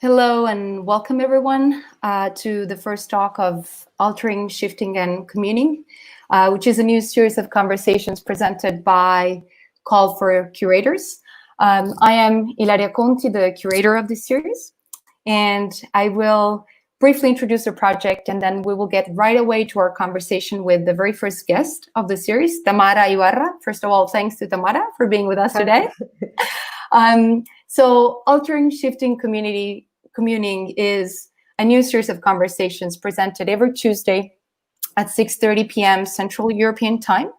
Hello and welcome everyone to the first talk of Altering, Shifting and Communing, which is a new series of conversations presented by Call for Curators. I am Ilaria Conti, the curator of this series, and I will briefly introduce the project and then we will get right away to our conversation with the very first guest of the series, Tamara Ibarra. First of all, thanks to Tamara for being with us today. So Altering, Shifting, Communing is a new series of conversations presented every Tuesday at 6:30 p.m. Central European Time.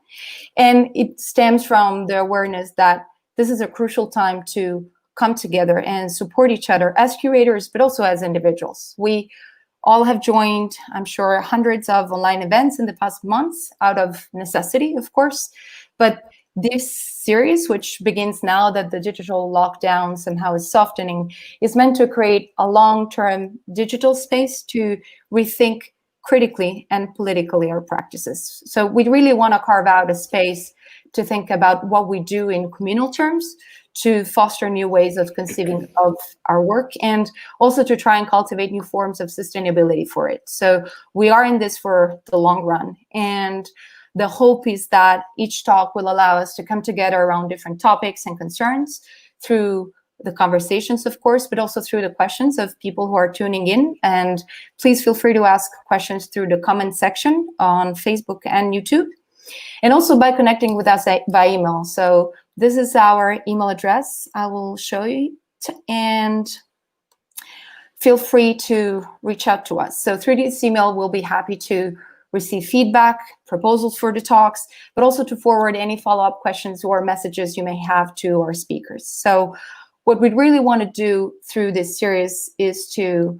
And it stems from the awareness that this is a crucial time to come together and support each other as curators, but also as individuals. We all have joined, I'm sure, hundreds of online events in the past months out of necessity, of course. But this series, which begins now that the digital lockdown somehow is softening, is meant to create a long-term digital space to rethink critically and politically our practices. So we really want to carve out a space to think about what we do in communal terms, to foster new ways of conceiving of our work, and also to try and cultivate new forms of sustainability for it. So we are in this for the long run. And the hope is that each talk will allow us to come together around different topics and concerns through the conversations, of course, but also through the questions of people who are tuning in. And please feel free to ask questions through the comment section on Facebook and YouTube, and also by connecting with us by email. So this is our email address. I will show you it, and feel free to reach out to us. So through this email, we'll be happy to receive feedback, proposals for the talks, but also to forward any follow-up questions or messages you may have to our speakers. So what we really want to do through this series is to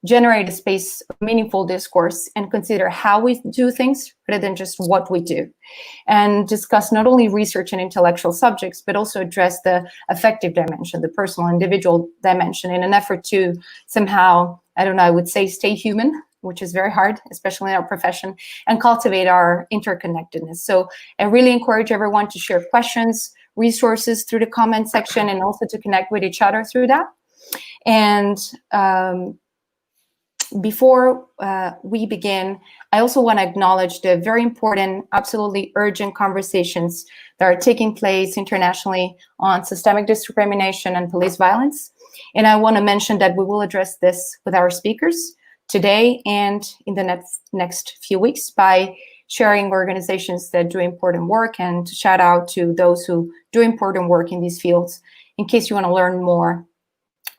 generate a space of meaningful discourse and consider how we do things rather than just what we do, and discuss not only research and intellectual subjects, but also address the affective dimension, the personal individual dimension, in an effort to somehow, I would say stay human, which is very hard, especially in our profession, and cultivate our interconnectedness. So I really encourage everyone to share questions, resources through the comment section, and also to connect with each other through that. And before we begin, I also want to acknowledge the very important, absolutely urgent conversations that are taking place internationally on systemic discrimination and police violence. And I want to mention that we will address this with our speakers today and in the next few weeks by sharing organizations that do important work, and to shout out to those who do important work in these fields in case you want to learn more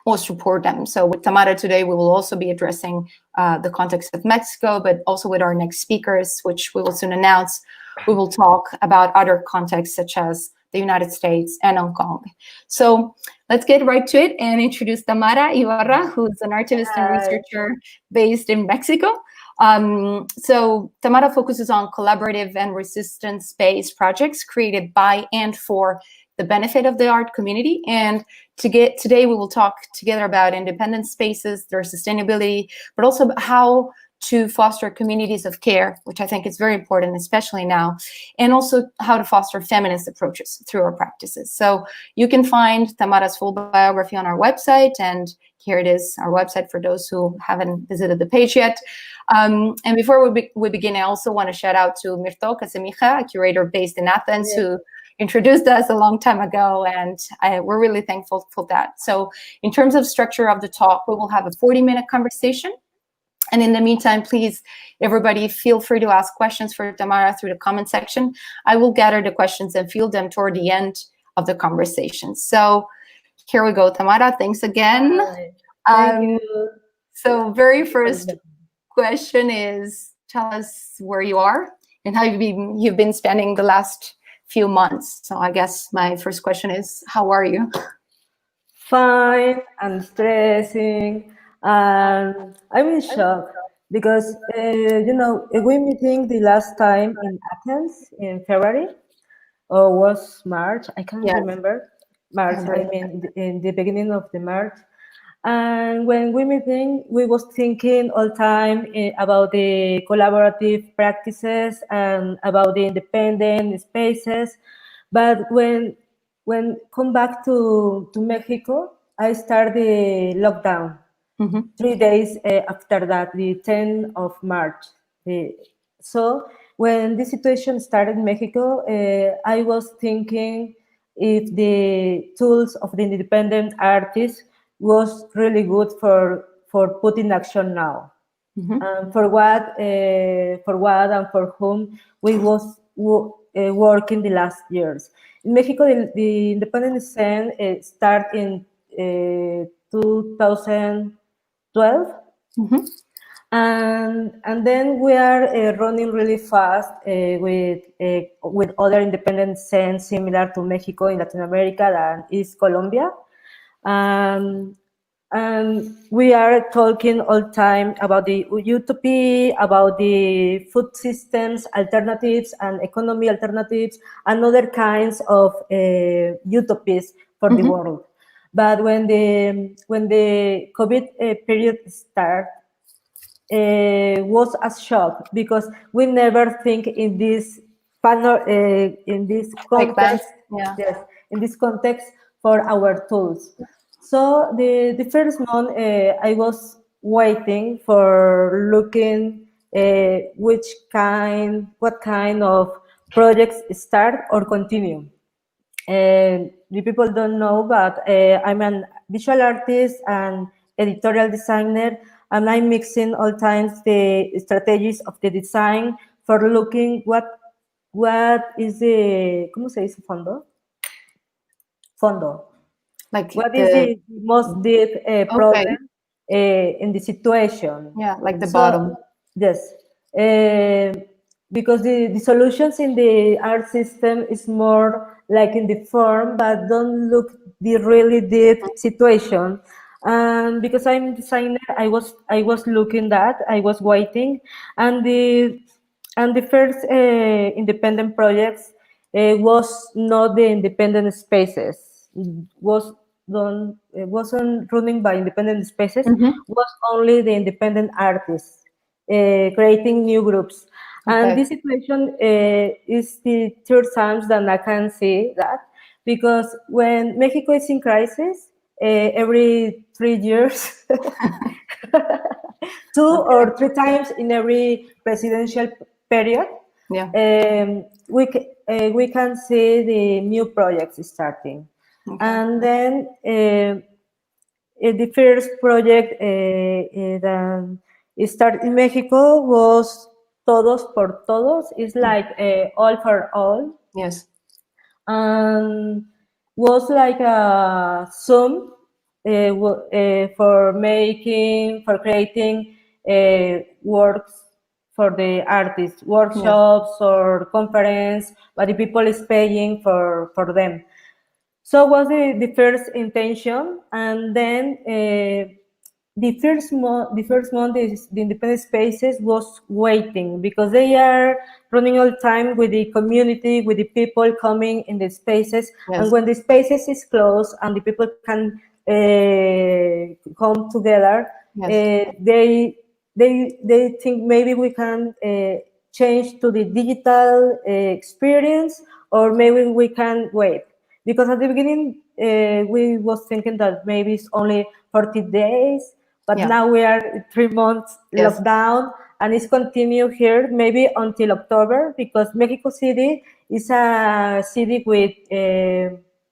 or support them. So with Tamara today, we will also be addressing the context of Mexico, but also with our next speakers, which we will soon announce, we will talk about other contexts such as the United States and Hong Kong. So let's get right to it and introduce Tamara Ibarra, who's an artivist and researcher based in Mexico. So Tamara focuses on collaborative and resistance-based projects created by and for the benefit of the art community. And today we will talk together about independent spaces, their sustainability, but also how to foster communities of care, which I think is very important, especially now, and also how to foster feminist approaches through our practices. So you can find Tamara's full biography on our website, and here it is, our website for those who haven't visited the page yet. And before we begin, I also want to shout out to Mirto Casemija, a curator based in Athens, who introduced us a long time ago, and we're really thankful for that. So in terms of structure of the talk, we will have a 40-minute conversation. And in the meantime, please, everybody, feel free to ask questions for Tamara through the comment section. I will gather the questions and field them toward the end of the conversation. So here we go, Tamara. Thanks again. Thank you. So very first question is, tell us where you are and how you've been spending the last few months. So I guess my first question is, how are you? Fine and stressing. I'm in shock because, we meeting the last time in Athens in February, or was March, I can't remember. March, I mean, in the beginning of the March. And when we meeting, we was thinking all time about the collaborative practices and about the independent spaces. But when come back to Mexico, I started the lockdown. 3 days after that, the 10th of March. So when this situation started in Mexico, I was thinking if the tools of the independent artist was really good for putting action now. For what and for whom we was working the last years. In Mexico, the independent scene started in 2012. And then we are running really fast with other independent scenes similar to Mexico in Latin America and East Colombia. And we are talking all the time about the utopia, about the food systems alternatives and economy alternatives and other kinds of utopias for the world. But when the COVID period started, was a shock because we never think in this in this context. Yes, in this context for our tools. So the first month I was waiting for looking what kind of projects start or continue. The people don't know, but I'm a visual artist and editorial designer, and I'm mixing all times the strategies of the design for looking what is the ¿cómo se dice fondo? Fondo. Like what is the most deep problem in the situation? Yeah, like the bottom. Yes. Because the solutions in the art system is more like in the form, but don't look the really deep situation. And because I'm a designer, I was looking that, I was waiting, and the first independent projects was not the independent spaces. Wasn't running by independent spaces. Was only the independent artists creating new groups. And this situation is the third time that I can see that, because when Mexico is in crisis, every 3 years, 2 or 3 times in every presidential period, we can see the new projects starting. And then the first project that started in Mexico was Todos por Todos. It's like all for all. Yes. Was like a Zoom for creating works for the artists, workshops or conference, but the people is paying for them. So was the first intention, and then the first month, the independent spaces was waiting because they are running all the time with the community, with the people coming in the spaces, and when the spaces is closed and the people can come together, they think maybe we can change to the digital experience, or maybe we can wait. Because at the beginning, we was thinking that maybe it's only 40 days, but now we are 3 months lockdown, and it's continue here maybe until October, because Mexico City is a city with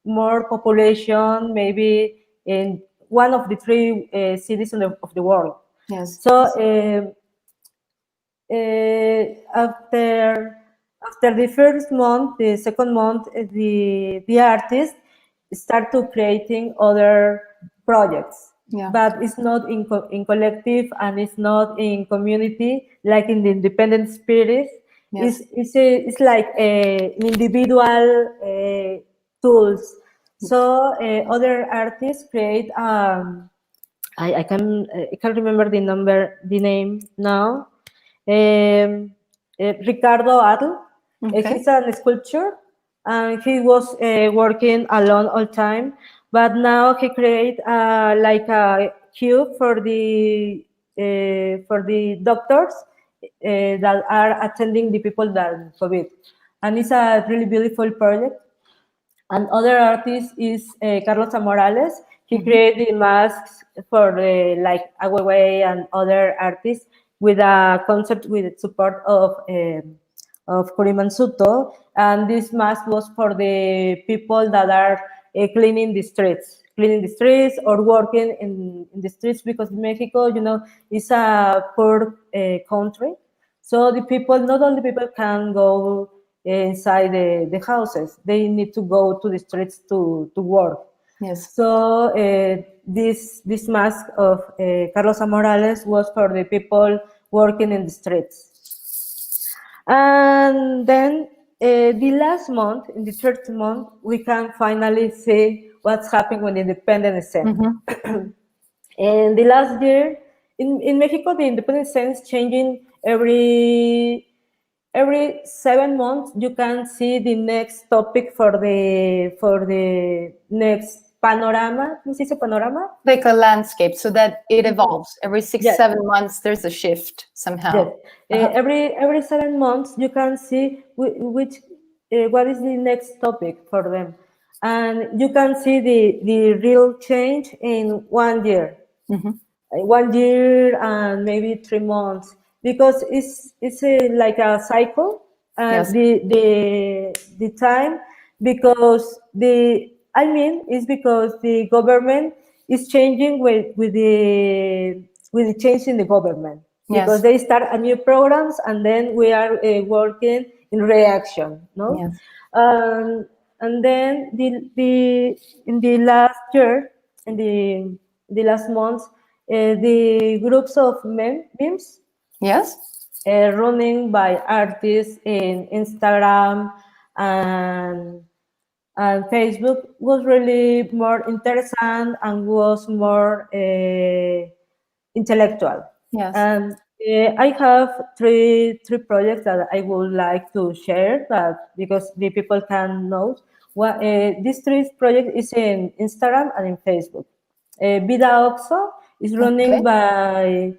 more population, maybe in one of the 3 cities of the world. Yes. So after the first month, the second month, the artist start to creating other projects, but it's not in collective and it's not in community like in the independent spirit. It's like an individual tools. So other artists create. I can't remember the name now. Ricardo Adl. He's a sculptor, and he was working alone all time. But now he create like a cube for the doctors that are attending the people that COVID, and it's a really beautiful project. And other artist is Carlos Morales. He created the masks for the, like Away and other artists with a concept with support of Kuriman Suto, and this mask was for the people that are cleaning the streets or working in the streets, because Mexico, is a poor country. So the people, not all the people can go inside the houses. They need to go to the streets to work. Yes. So this mask of Carlos Morales was for the people working in the streets. And then the last month, in the third month, we can finally see what's happening with the independent scene. And the last year, in Mexico, the independent scene is changing every 7 months. You can see the next topic for the next panorama. ¿Cómo se dice panorama? Like a landscape, so that it evolves. Every 6-7 months, there's a shift somehow. Yes. Every 7 months, you can see what is the next topic for them, and you can see the real change in 1 year. 1 year and maybe 3 months, because it's like a cycle. Yes. The time, because it's because the government is changing with the change in the government. Yes. Because they start a new programs, and then we are working in reaction, no? Yes. And then in the last year, in the last months, the groups of memes, Yes, running by artists in Instagram and Facebook, was really more interesting and was more intellectual. yes. And I have three projects that I would like to share, that because the people can know. These three projects is in Instagram and in Facebook. Vida Oxo is running by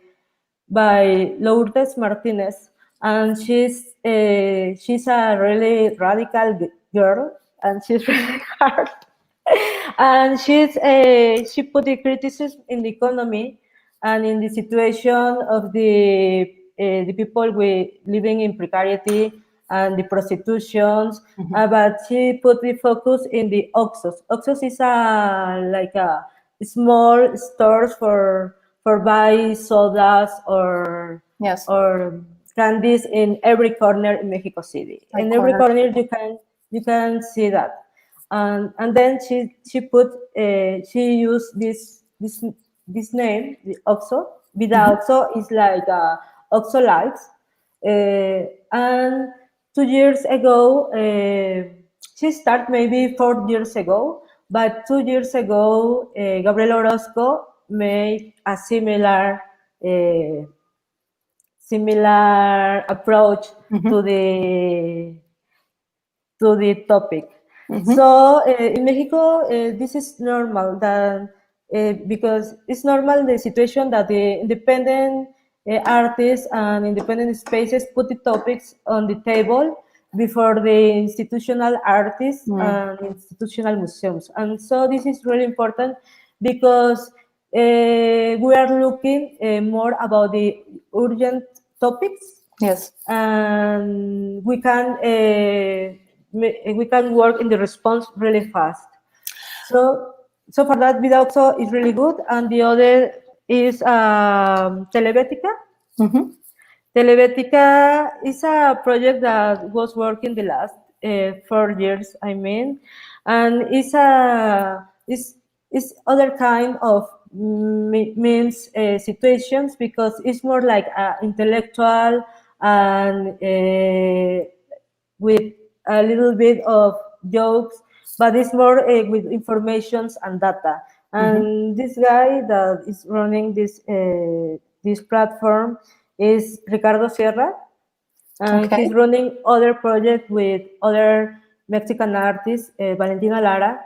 Lourdes Martinez, and she's a really radical girl, and she's really hard. And she put the criticism in the economy and in the situation of the people living in precarity and the prostitutions, but she put the focus in the Oxos. Oxos is like a small stores for buy sodas or Yes. or candies in every corner in Mexico City. Like in every corner. corner you can see that. And then she put she used this name, the Oxo. Vida Oxo is like Oxo Lights. And 2 years ago, she started maybe 4 years ago, but 2 years ago, Gabriel Orozco made a similar approach to the topic. So in Mexico, this is normal, that because it's normal the situation that the independent artists and independent spaces put the topics on the table before the institutional artists and institutional museums. And so this is really important, because we are looking more about the urgent topics. Yes. And we can work in the response really fast. So for that, Vida Oxo is really good, and the other is Telebetica. Telebetica is a project that was working the last 4 years, and it's other kind of memes situations, because it's more like intellectual and with a little bit of jokes, but it's more with informations and data. And this guy that is running this platform is Ricardo Sierra, and he's running other projects with other Mexican artists, Valentina Lara,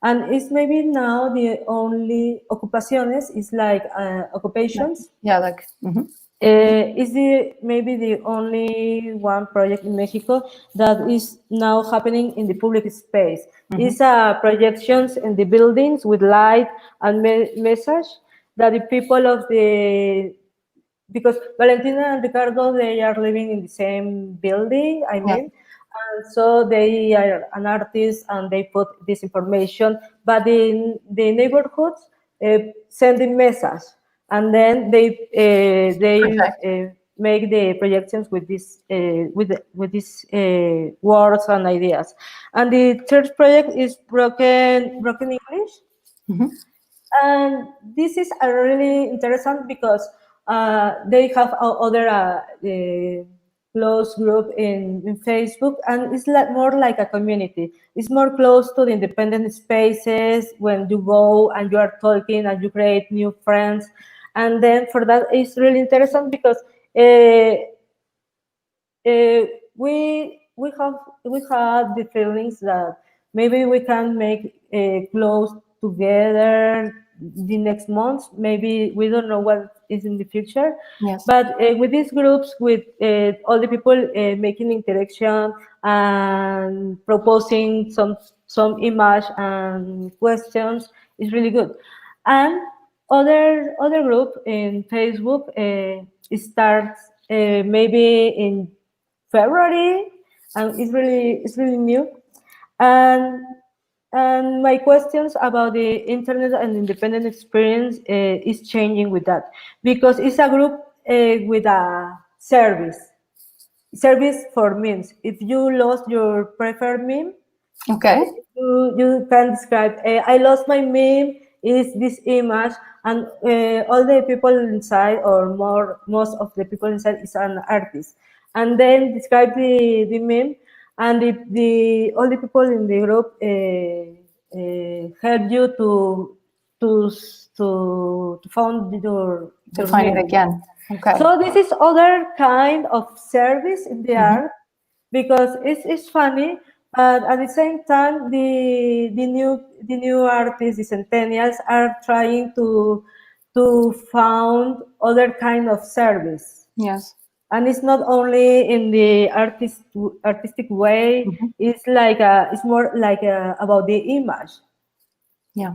and it's maybe now the only occupaciones is like occupations. Yeah, like. Is maybe the only one project in Mexico that is now happening in the public space. It's projections in the buildings with light and message that the people of the, because Valentina and Ricardo, they are living in the same building, I mean, and so they are an artist and they put this information, but in the neighborhoods send the message, and then they make the projections with this with these words and ideas. And the third project is broken English. And this is a really interesting because they have other close group in Facebook, and it's like more like a community. It's more close to the independent spaces when you go and you are talking and you create new friends. And then for that, it's really interesting because we have the feelings that maybe we can make close together the next month. Maybe we don't know what is in the future. Yes. But with these groups, with all the people making interaction and proposing some image and questions, is really good. And other group in Facebook starts maybe in February, and it's really new. And my questions about the internet and independent experience is changing with that, because it's a group with a service for memes. If you lost your preferred meme, Okay. you can describe, I lost my meme, is this image, and all the people inside, or most of the people inside, is an artist, and then describe the meme, and all the people in the group help you to find your find it meme. again. Okay. So this is other kind of service in the art, because it's funny, but at the same time, the new artists, the centennials, are trying to found other kind of service. Yes. And it's not only in the artistic way. It's like it's more like about the image. Yeah.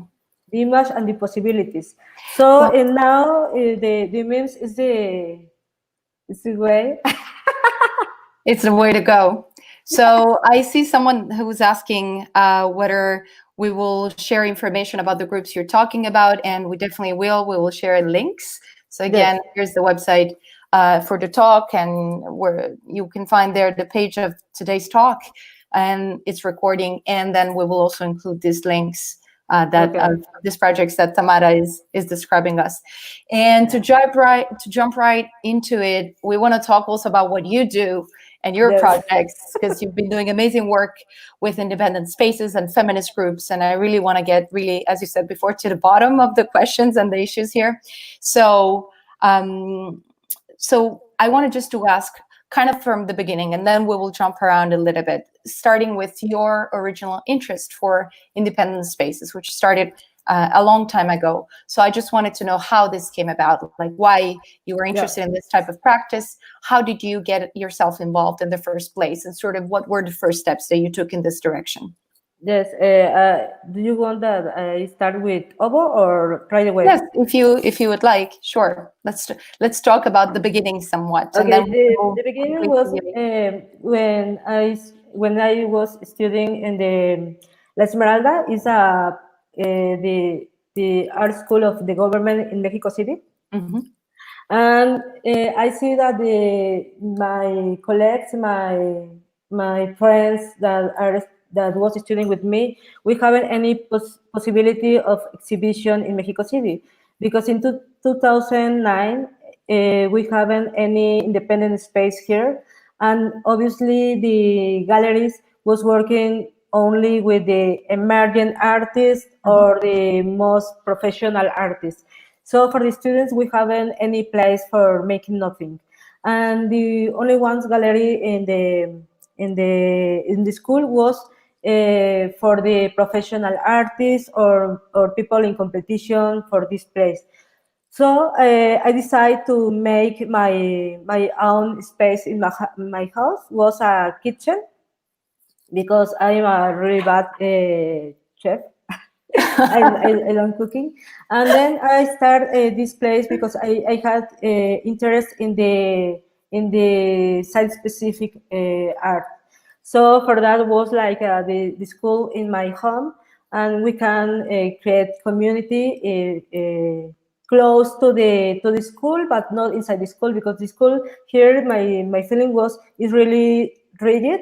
The image and the possibilities. So and now the memes is the way. It's the way to go. So I see someone who's asking whether we will share information about the groups you're talking about, and we definitely will. We will share links. So again, here's the website for the talk, and where you can find there the page of today's talk and its recording, and then we will also include these links these projects that Tamara is describing us. And to jump right into it, we want to talk also about what you do and your projects, because you've been doing amazing work with independent spaces and feminist groups. And I really want to get as you said before, to the bottom of the questions and the issues here. So, so I wanted just to ask kind of from the beginning, and then we will jump around a little bit, starting with your original interest for independent spaces, which started a long time ago. So I just wanted to know how this came about, like why you were interested in this type of practice. How did you get yourself involved in the first place, and sort of what were the first steps that you took in this direction? Yes. Do you want that I start with Obo or right away? Yes, if you would like, sure. Let's talk about the beginning somewhat. Okay. And then the beginning was when I was studying in the La Esmeralda, is the art school of the government in Mexico City. And I see that my colleagues, my friends that was studying with me, we haven't any possibility of exhibition in Mexico City, because in 2009 we haven't any independent space here, and obviously the galleries was working only with the emerging artists or the most professional artists. So for the students, we haven't any place for making nothing, and the only one's gallery in the school was for the professional artists or people in competition for this place. So I decided to make my own space in my house. Was a kitchen because I'm a really bad chef. I love cooking, and then I start this place because I had interest in the site specific art. So for that was like the school in my home, and we can create community close to the school, but not inside the school, because the school here my feeling was is really rigid,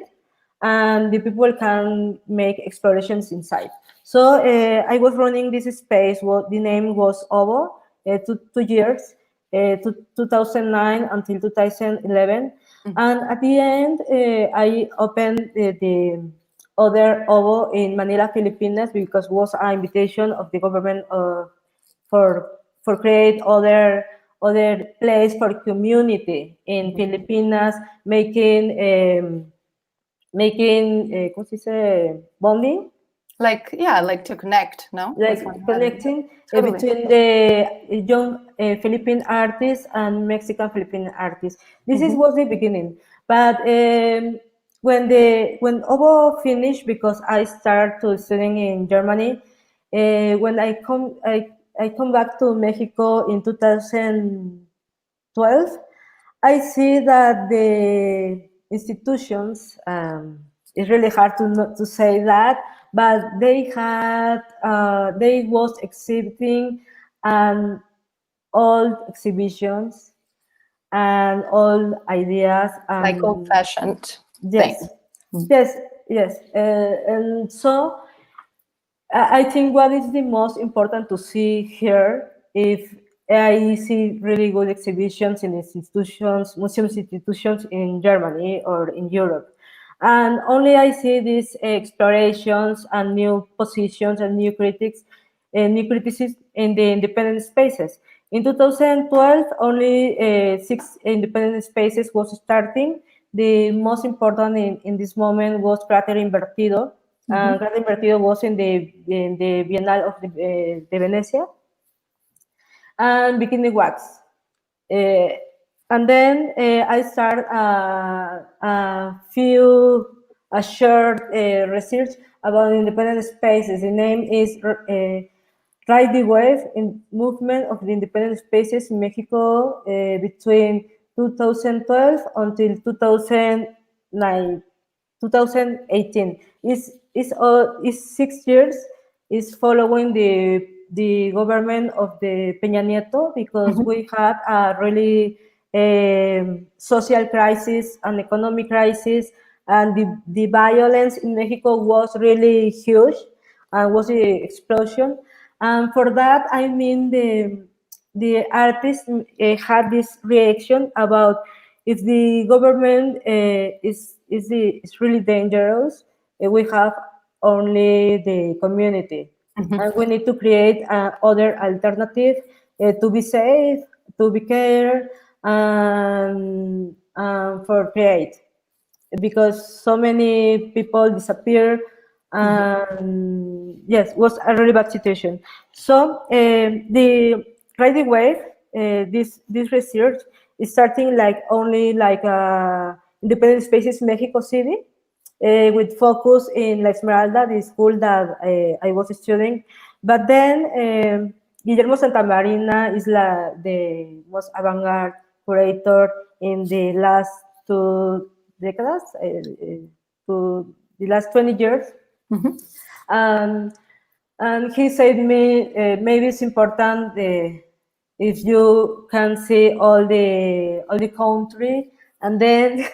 and the people can make explorations inside. So I was running this space. What the name was OVO, 2 years, 2009 until 2011, and at the end I opened the other OVO in Manila, Philippines, because it was an invitation of the government for create other place for community in Filipinas, making ¿cómo se dice? Bonding, like to connect, no? like With one another. connecting Totally. between the young Philippine artists and Mexican Philippine artists. This is was the beginning, but when OVO finished, because I started to studying in Germany, when I come back to Mexico in 2012, I see that the institutions, it's really hard to not to say that, but they was exhibiting old exhibitions and old ideas. Like old-fashioned Yes, thing. yes. And so I think what is the most important to see here, if I see really good exhibitions in institutions, museum institutions in Germany or in Europe. And only I see these explorations and new positions and new critics and new criticism in the independent spaces. In 2012, only 6 independent spaces was starting. The most important in this moment was Crater Invertido. Crater Invertido was in the Bienal of the Venezia, and Bikini Wax. And then I start a short research about independent spaces. The name is Ride the Wave in Movement of the Independent Spaces in Mexico between 2012 until 2009. 2018 is 6 years, is following the government of the Peña Nieto, because we had a really social crisis and economic crisis, and the violence in Mexico was really huge, and was the explosion. And for that, I mean, the artists had this reaction about, if the government is really dangerous, we have only the community, and we need to create other alternative to be safe, to be care, and for create, because so many people disappear, and yes, was a really bad situation. So the Riding Wave, this research is starting like only like independent spaces in Mexico City, with focus in La Esmeralda, the school that I was studying. But then Guillermo Santamarina is the most avant-garde curator in the last 2 decades, to the last 20 years. And he said to me, maybe it's important if you can see all the country, and then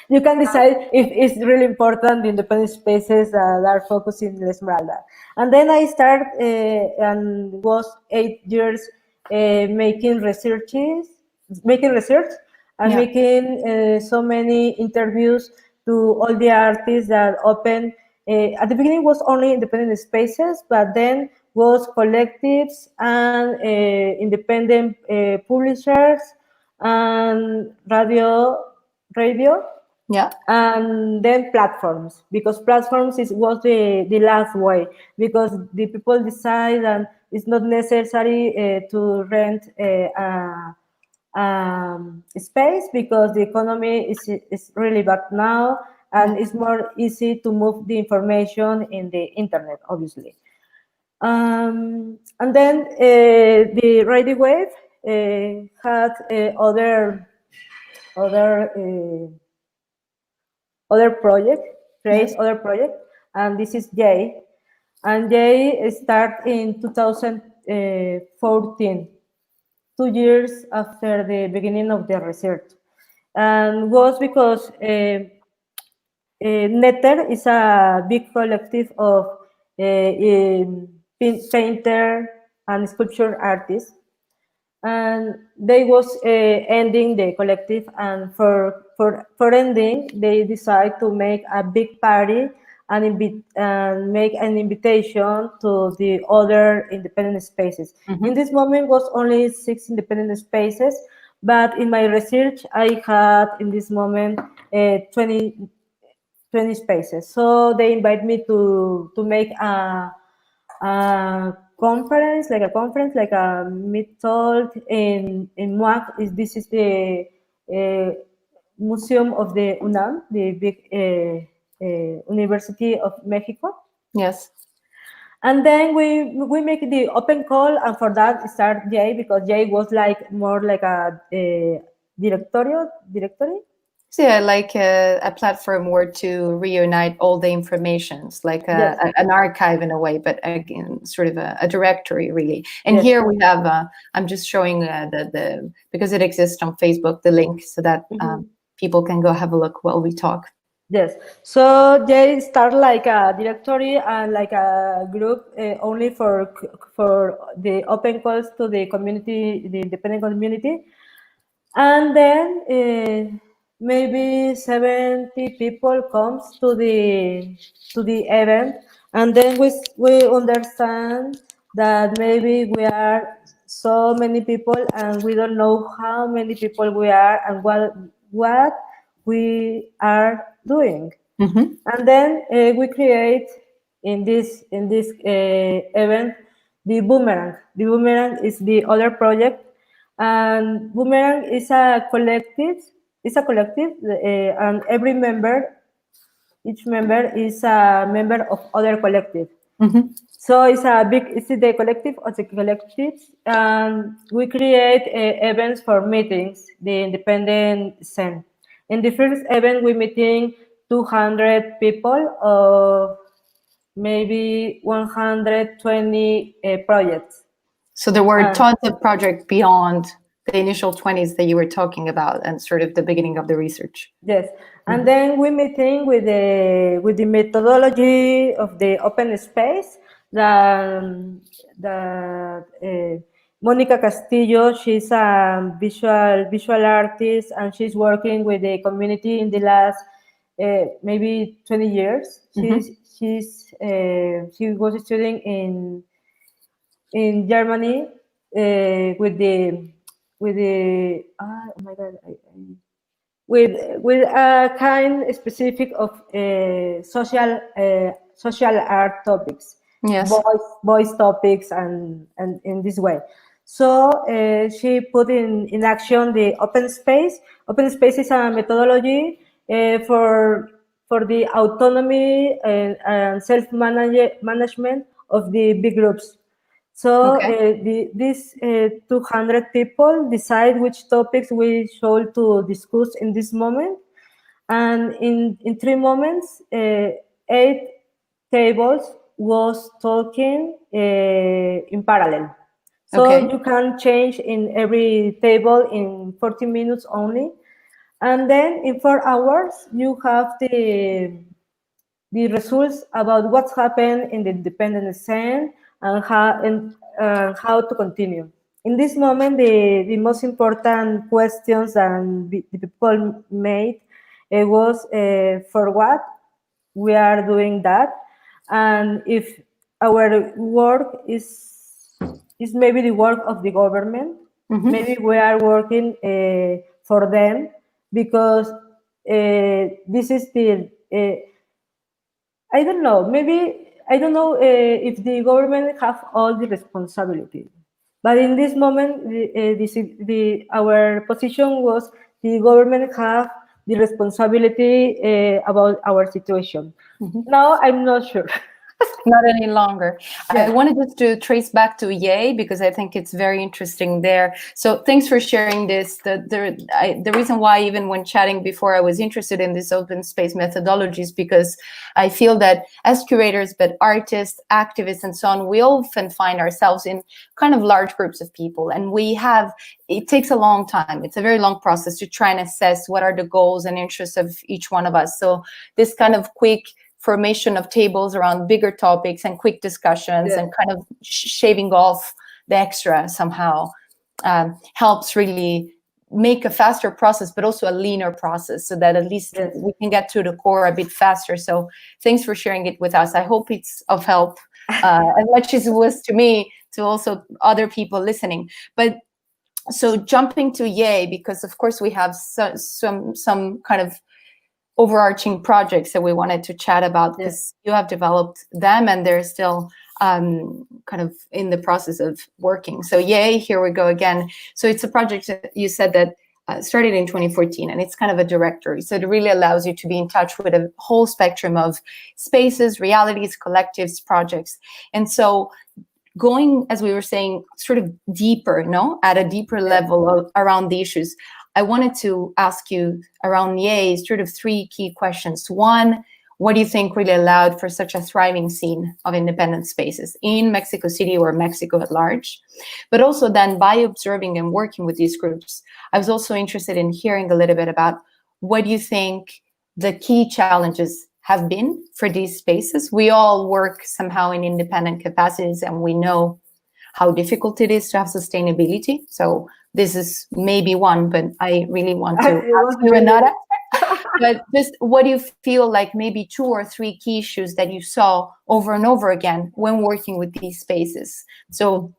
you can decide if it's really important the independent spaces that are focusing in Esmeralda. And then I started and was 8 years making research and making so many interviews to all the artists that open. At the beginning was only independent spaces, but then was collectives and independent publishers and radio, and then platforms, because platforms was the last way, because the people decide and it's not necessary to rent space because the economy is really bad now, and it's more easy to move the information in the internet, obviously. And then the radio wave had other project, other project, and this is Jay. And Jay started in 2014, 2 years after the beginning of the research, and was because Netter is a big collective of painter and sculpture artists, and they was ending the collective, and for ending they decide to make a big party and make an invitation to the other independent spaces. In this moment was only 6 independent spaces, but in my research I had in this moment 20 spaces. So they invite me to make a conference, like a mid-talk in MUAC. This is the museum of the UNAM, the big University of Mexico. Yes. And then we make the open call, and for that start Jay, because Jay was like more like a directory. So yeah, like a platform where to reunite all the informations, like an archive in a way, but again, sort of a directory, really. And here we have, I'm just showing the because it exists on Facebook, the link, so that people can go have a look while we talk. Yes, so they start like a directory and like a group only for the open calls to the community, the independent community, and then maybe 70 people comes to the event, and then we understand that maybe we are so many people and we don't know how many people we are and what we are doing. And then we create in this event the Boomerang. The Boomerang is the other project, and Boomerang is a collective. And every member, each member is a member of other collective. So it's the collective of the collectives, and we create events for meetings, the independent scene. In the first event, we meeting 200 people of maybe 120 projects. So there were tons of projects beyond the initial 20s that you were talking about and sort of the beginning of the research. Yes, and then we meeting with the methodology of the open space. Monica Castillo, she's a visual artist, and she's working with the community in the last maybe 20 years. She was studying in Germany with the oh my god with a kind specific of social art topics. Yes. Voice topics, and in this way. So she put in action the open space. Open space is a methodology for the autonomy and self-management of the big groups. So these 200 people decide which topics we should to discuss in this moment. And in 3 moments, 8 tables was talking in parallel. So you can change in every table in 40 minutes only. And then in 4 hours, you have the results about what's happened in the independent scene and how to continue. In this moment, the most important questions that the people made was for what we are doing that, and if our work is maybe the work of the government, maybe we are working for them, because this is the I don't know, maybe I don't know if the government have all the responsibility, but in this moment, our position was the government have the responsibility about our situation. Now I'm not sure. Not any longer. Yeah. I wanted just to trace back to Yay because I think it's very interesting there. So thanks for sharing this. The reason why even when chatting before I was interested in this open space methodologies because I feel that as curators, but artists, activists, and so on, we often find ourselves in kind of large groups of people, and it takes a long time. It's a very long process to try and assess what are the goals and interests of each one of us. So this kind of quick formation of tables around bigger topics and quick discussions and kind of shaving off the extra somehow helps really make a faster process, but also a leaner process so that at least we can get to the core a bit faster. So thanks for sharing it with us. I hope it's of help as much as it was to me, to also other people listening. But so jumping to Yay, because of course we have some kind of overarching projects that we wanted to chat about because you have developed them and they're still kind of in the process of working. So Yay, here we go again. So it's a project that you said that started in 2014, and it's kind of a directory. So it really allows you to be in touch with a whole spectrum of spaces, realities, collectives, projects. And so going, as we were saying, sort of deeper, at a deeper level around the issues, I wanted to ask you around Yay sort of three key questions. One, what do you think really allowed for such a thriving scene of independent spaces in Mexico City or Mexico at large? But also then by observing and working with these groups, I was also interested in hearing a little bit about what do you think the key challenges have been for these spaces. We all work somehow in independent capacities and we know how difficult it is to have sustainability. So this is maybe one, but I really want to ask you another. But just what do you feel like maybe 2 or 3 key issues that you saw over and over again when working with these spaces? So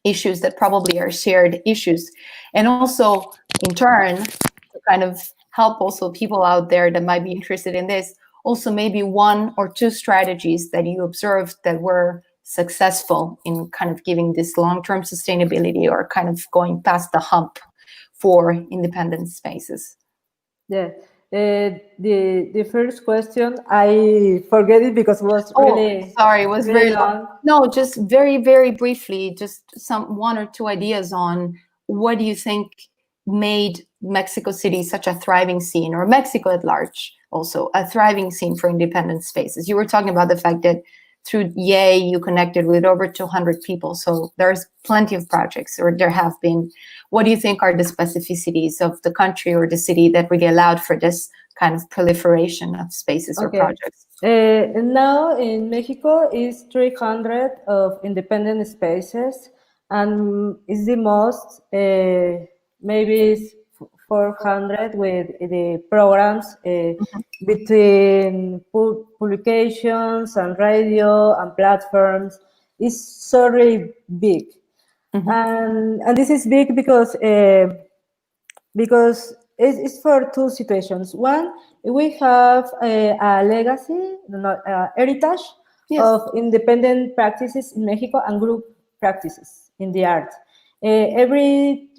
issues that probably are shared issues. And also in turn, to kind of help also people out there that might be interested in this, also maybe 1 or 2 strategies that you observed that were successful in kind of giving this long-term sustainability or kind of going past the hump for independent spaces. Yeah. The first question, I forget it because it was really sorry, it was really very long. No, just very, very briefly, just 1 or 2 ideas on what do you think made Mexico City such a thriving scene, or Mexico at large also a thriving scene for independent spaces. You were talking about the fact that through Yay, you connected with over 200 people. So there's plenty of projects, or there have been. What do you think are the specificities of the country or the city that really allowed for this kind of proliferation of spaces or projects? Now in Mexico is 300 of independent spaces, and it's the most, maybe 400 with the programs between publications and radio and platforms. It's so really big. And this is big because it's for 2 situations. One, we have a legacy, heritage of independent practices in Mexico and group practices in the art. Every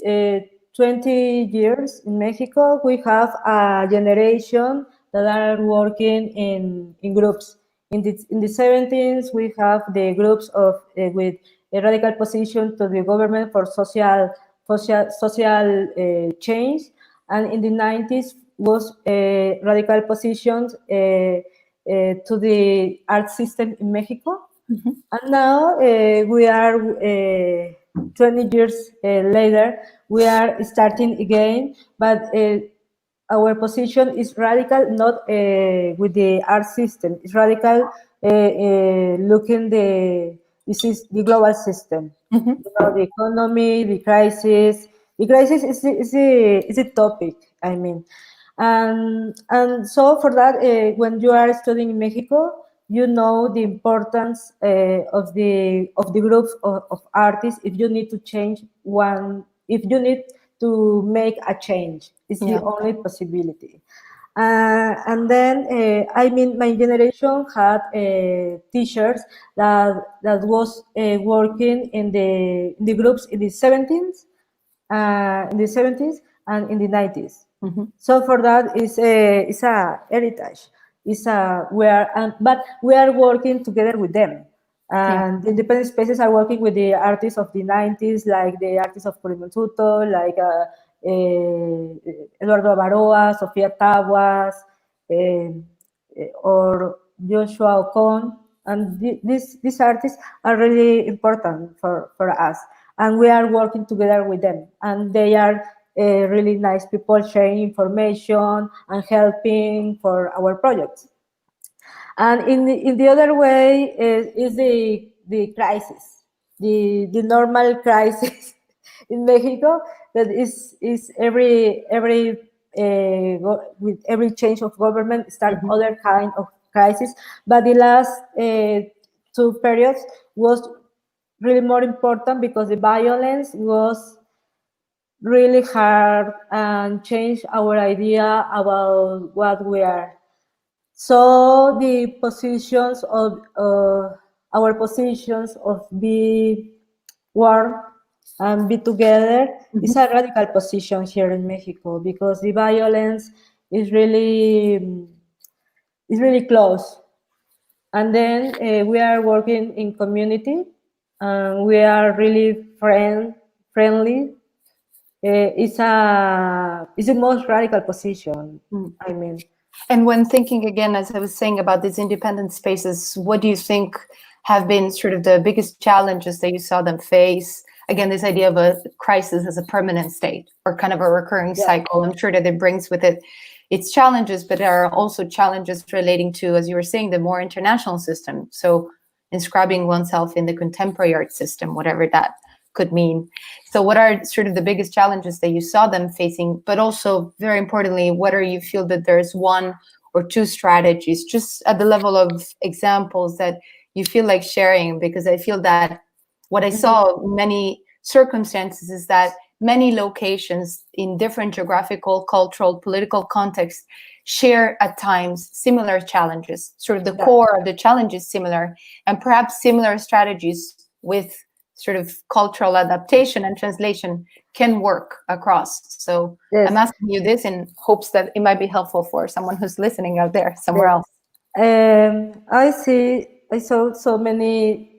20 years in Mexico, we have a generation that are working in groups. In the 70s, we have the groups of with a radical position to the government for social change, and in the 90s was radical positions to the art system in Mexico. And now we are 20 years later, we are starting again, but our position is radical, not with the art system. It's radical looking this is the global system. You know, the economy, the crisis. The crisis is a topic, I mean. And so for that, when you are studying in Mexico, you know the importance of the groups of artists. If you need to change one, if you need to make a change, it's the only possibility. And then, I mean, my generation had teachers that was working in the groups in the 70s, and in the 90s. So for that is a heritage. But we are working together with them. And the independent spaces are working with the artists of the 90s, like the artists of Colimon Soto, like Eduardo Avaroa, Sofia Tawas, or Joshua Ocon. And these artists are really important for us. And we are working together with them. And they are really nice people, sharing information and helping for our projects. And in the other way is the crisis, the normal crisis in Mexico, that is with every change of government start other kind of crisis. But the last two periods was really more important because the violence was really hard and changed our idea about what we are. So the positions of our positions of be warm and be together is a radical position here in Mexico, because the violence is really close. And then we are working in community, and we are really friendly. It's the most radical position. I mean. And when thinking again, as I was saying about these independent spaces, what do you think have been sort of the biggest challenges that you saw them face? Again, this idea of a crisis as a permanent state or kind of a recurring cycle. I'm sure that it brings with it its challenges, but there are also challenges relating to, as you were saying, the more international system. So inscribing oneself in the contemporary art system, whatever that could mean. So what are sort of the biggest challenges that you saw them facing, but also very importantly, whether you feel that there's one or two strategies, just at the level of examples that you feel like sharing? Because I feel that what I saw in many circumstances is that many locations in different geographical, cultural, political contexts share at times similar challenges. Sort of the core of the challenge is similar, and perhaps similar strategies with sort of cultural adaptation and translation can work across. So I'm asking you this in hopes that it might be helpful for someone who's listening out there somewhere else. I saw so many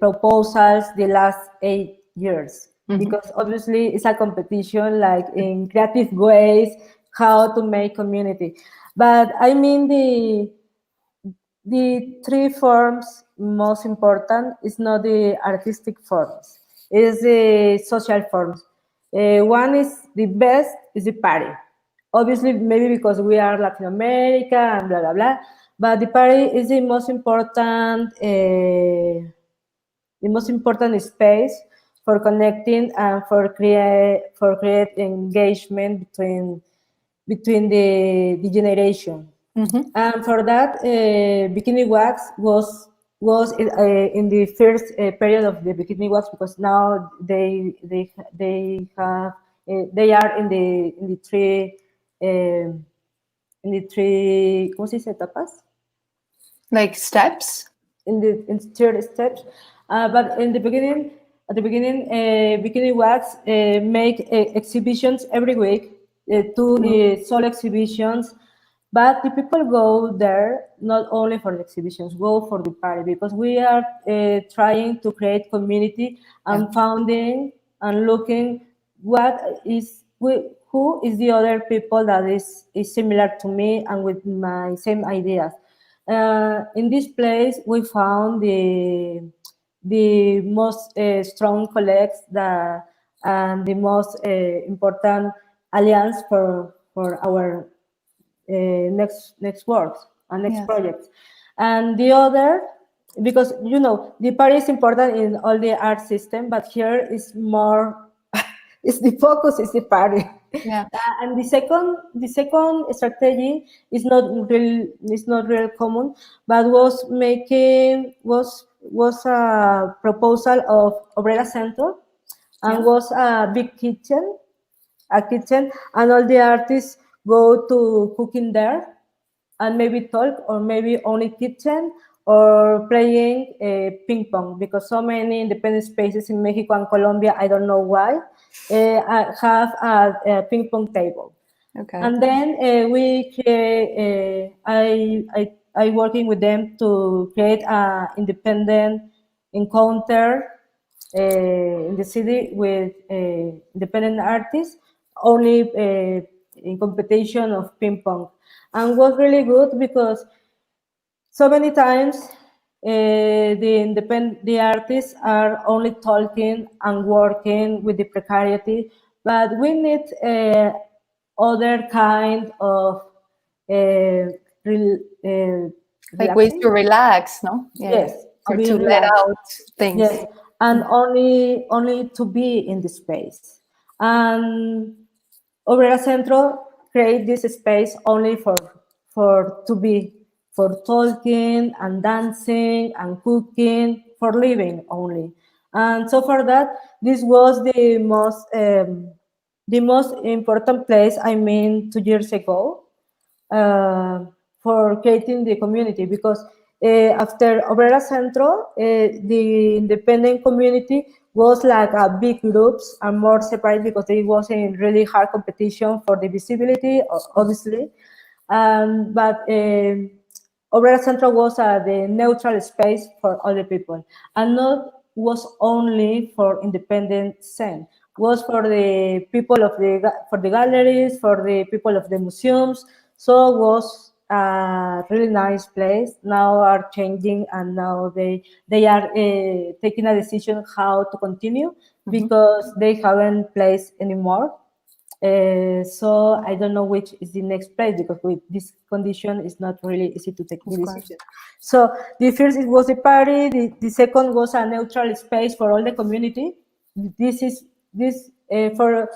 proposals the last 8 years, because obviously it's a competition, like in creative ways, how to make community. But I mean the three forms most important is not the artistic forms, it's the social forms. One is the best is the party. Obviously, maybe because we are Latin America and blah, blah, blah. But the party is the most important space for connecting and for create engagement between the generation. And for that, Bikini Wax was in the first period of the Bikini Wax, because now they are in the three ¿cómo se dice? Etapas? Like steps? In third steps. But at the beginning, Bikini Wax make exhibitions every week, two solo exhibitions. But the people go there not only for the exhibitions, go for the party, because we are trying to create community and founding and looking who is the other people that is similar to me and with my same ideas. In this place, we found the most strong colleagues and the most important alliance for our next works and next projects. And the other, because the party is important in all the art system, but here is more is the focus is the party. And the second strategy is not real common, but was a proposal of Obrera Center, and was a big kitchen, and all the artists go to cooking there and maybe talk, or maybe only kitchen, or playing ping pong, because so many independent spaces in Mexico and Colombia, I don't know why, have a ping pong table. Okay. And then we create, I working with them to create an independent encounter in the city with independent artists, only in competition of ping pong, and was really good because so many times the artists are only talking and working with the precarity, but we need other kind of Like ways relaxing. to relax, no? Yeah. Yes, to Or be to let relaxed. out things. Yes, and only to be in the space. And Obrera Centro create this space only for to be, for talking and dancing and cooking, for living only. And so for that, this was the most important place, I mean, 2 years ago, uh, for creating the community, because after Obrera Centro, the independent community was like a big groups and more separate, because it was in really hard competition for the visibility, obviously. But Obrera Centro was the neutral space for all the people, and not was only for independent scene. Was for the people of for the galleries, for the people of the museums. So it was a really nice place. Now are changing, and now they are taking a decision how to continue, because they haven't place anymore. So I don't know which is the next place, because with this condition it's not really easy to take the decision. So the first, it was the party. The second was a neutral space for all the community. This for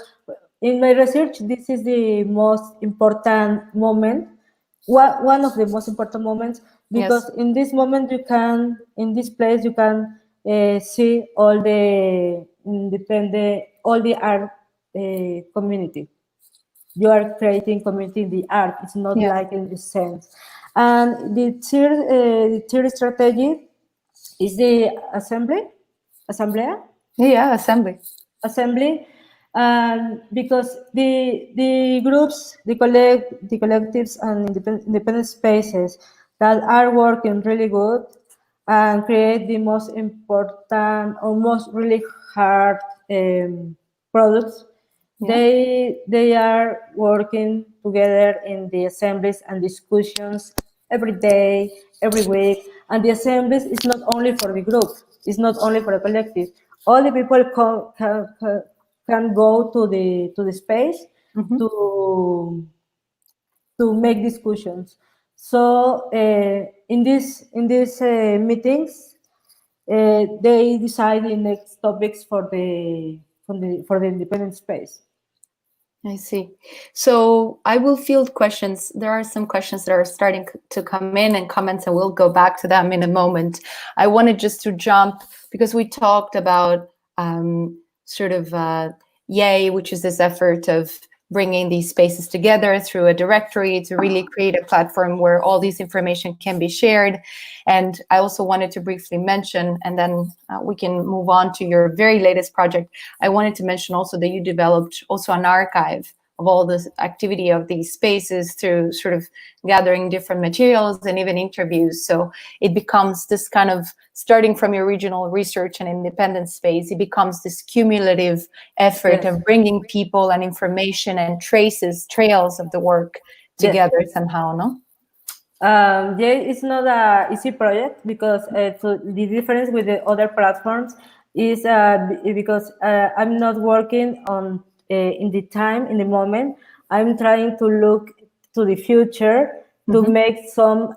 in my research, this is the most important moment. One of the most important moments, because Yes. in this moment in this place you can see all the independent, all the art community. You are creating community in the art. It's not Yes. like in the sense. And the third strategy is the assemblea. Yeah, assembly. Because the groups, the collectives and independent spaces that are working really good and create the most important or most really hard products, Yeah. they are working together in the assemblies and discussions every day, every week. And the assemblies is not only for the group, it's not only for the collective. All the people can go to the space to make discussions. So in these meetings, they decide the next topics for the independent space. I see. So I will field questions. There are some questions that are starting to come in and comments, and we'll go back to them in a moment. I wanted just to jump, because we talked about sort of YAY, which is this effort of bringing these spaces together through a directory to really create a platform where all these information can be shared. And I also wanted to briefly mention, and then we can move on to your very latest project. I wanted to mention also that you developed also an archive of all this activity of these spaces through sort of gathering different materials and even interviews. So it becomes this kind of, starting from your regional research and independent space, it becomes this cumulative effort of bringing people and information and trails of the work together somehow, no? Yeah, it's not an easy project, because so the difference with the other platforms is because I'm not working on in the moment. I'm trying to look to the future to make some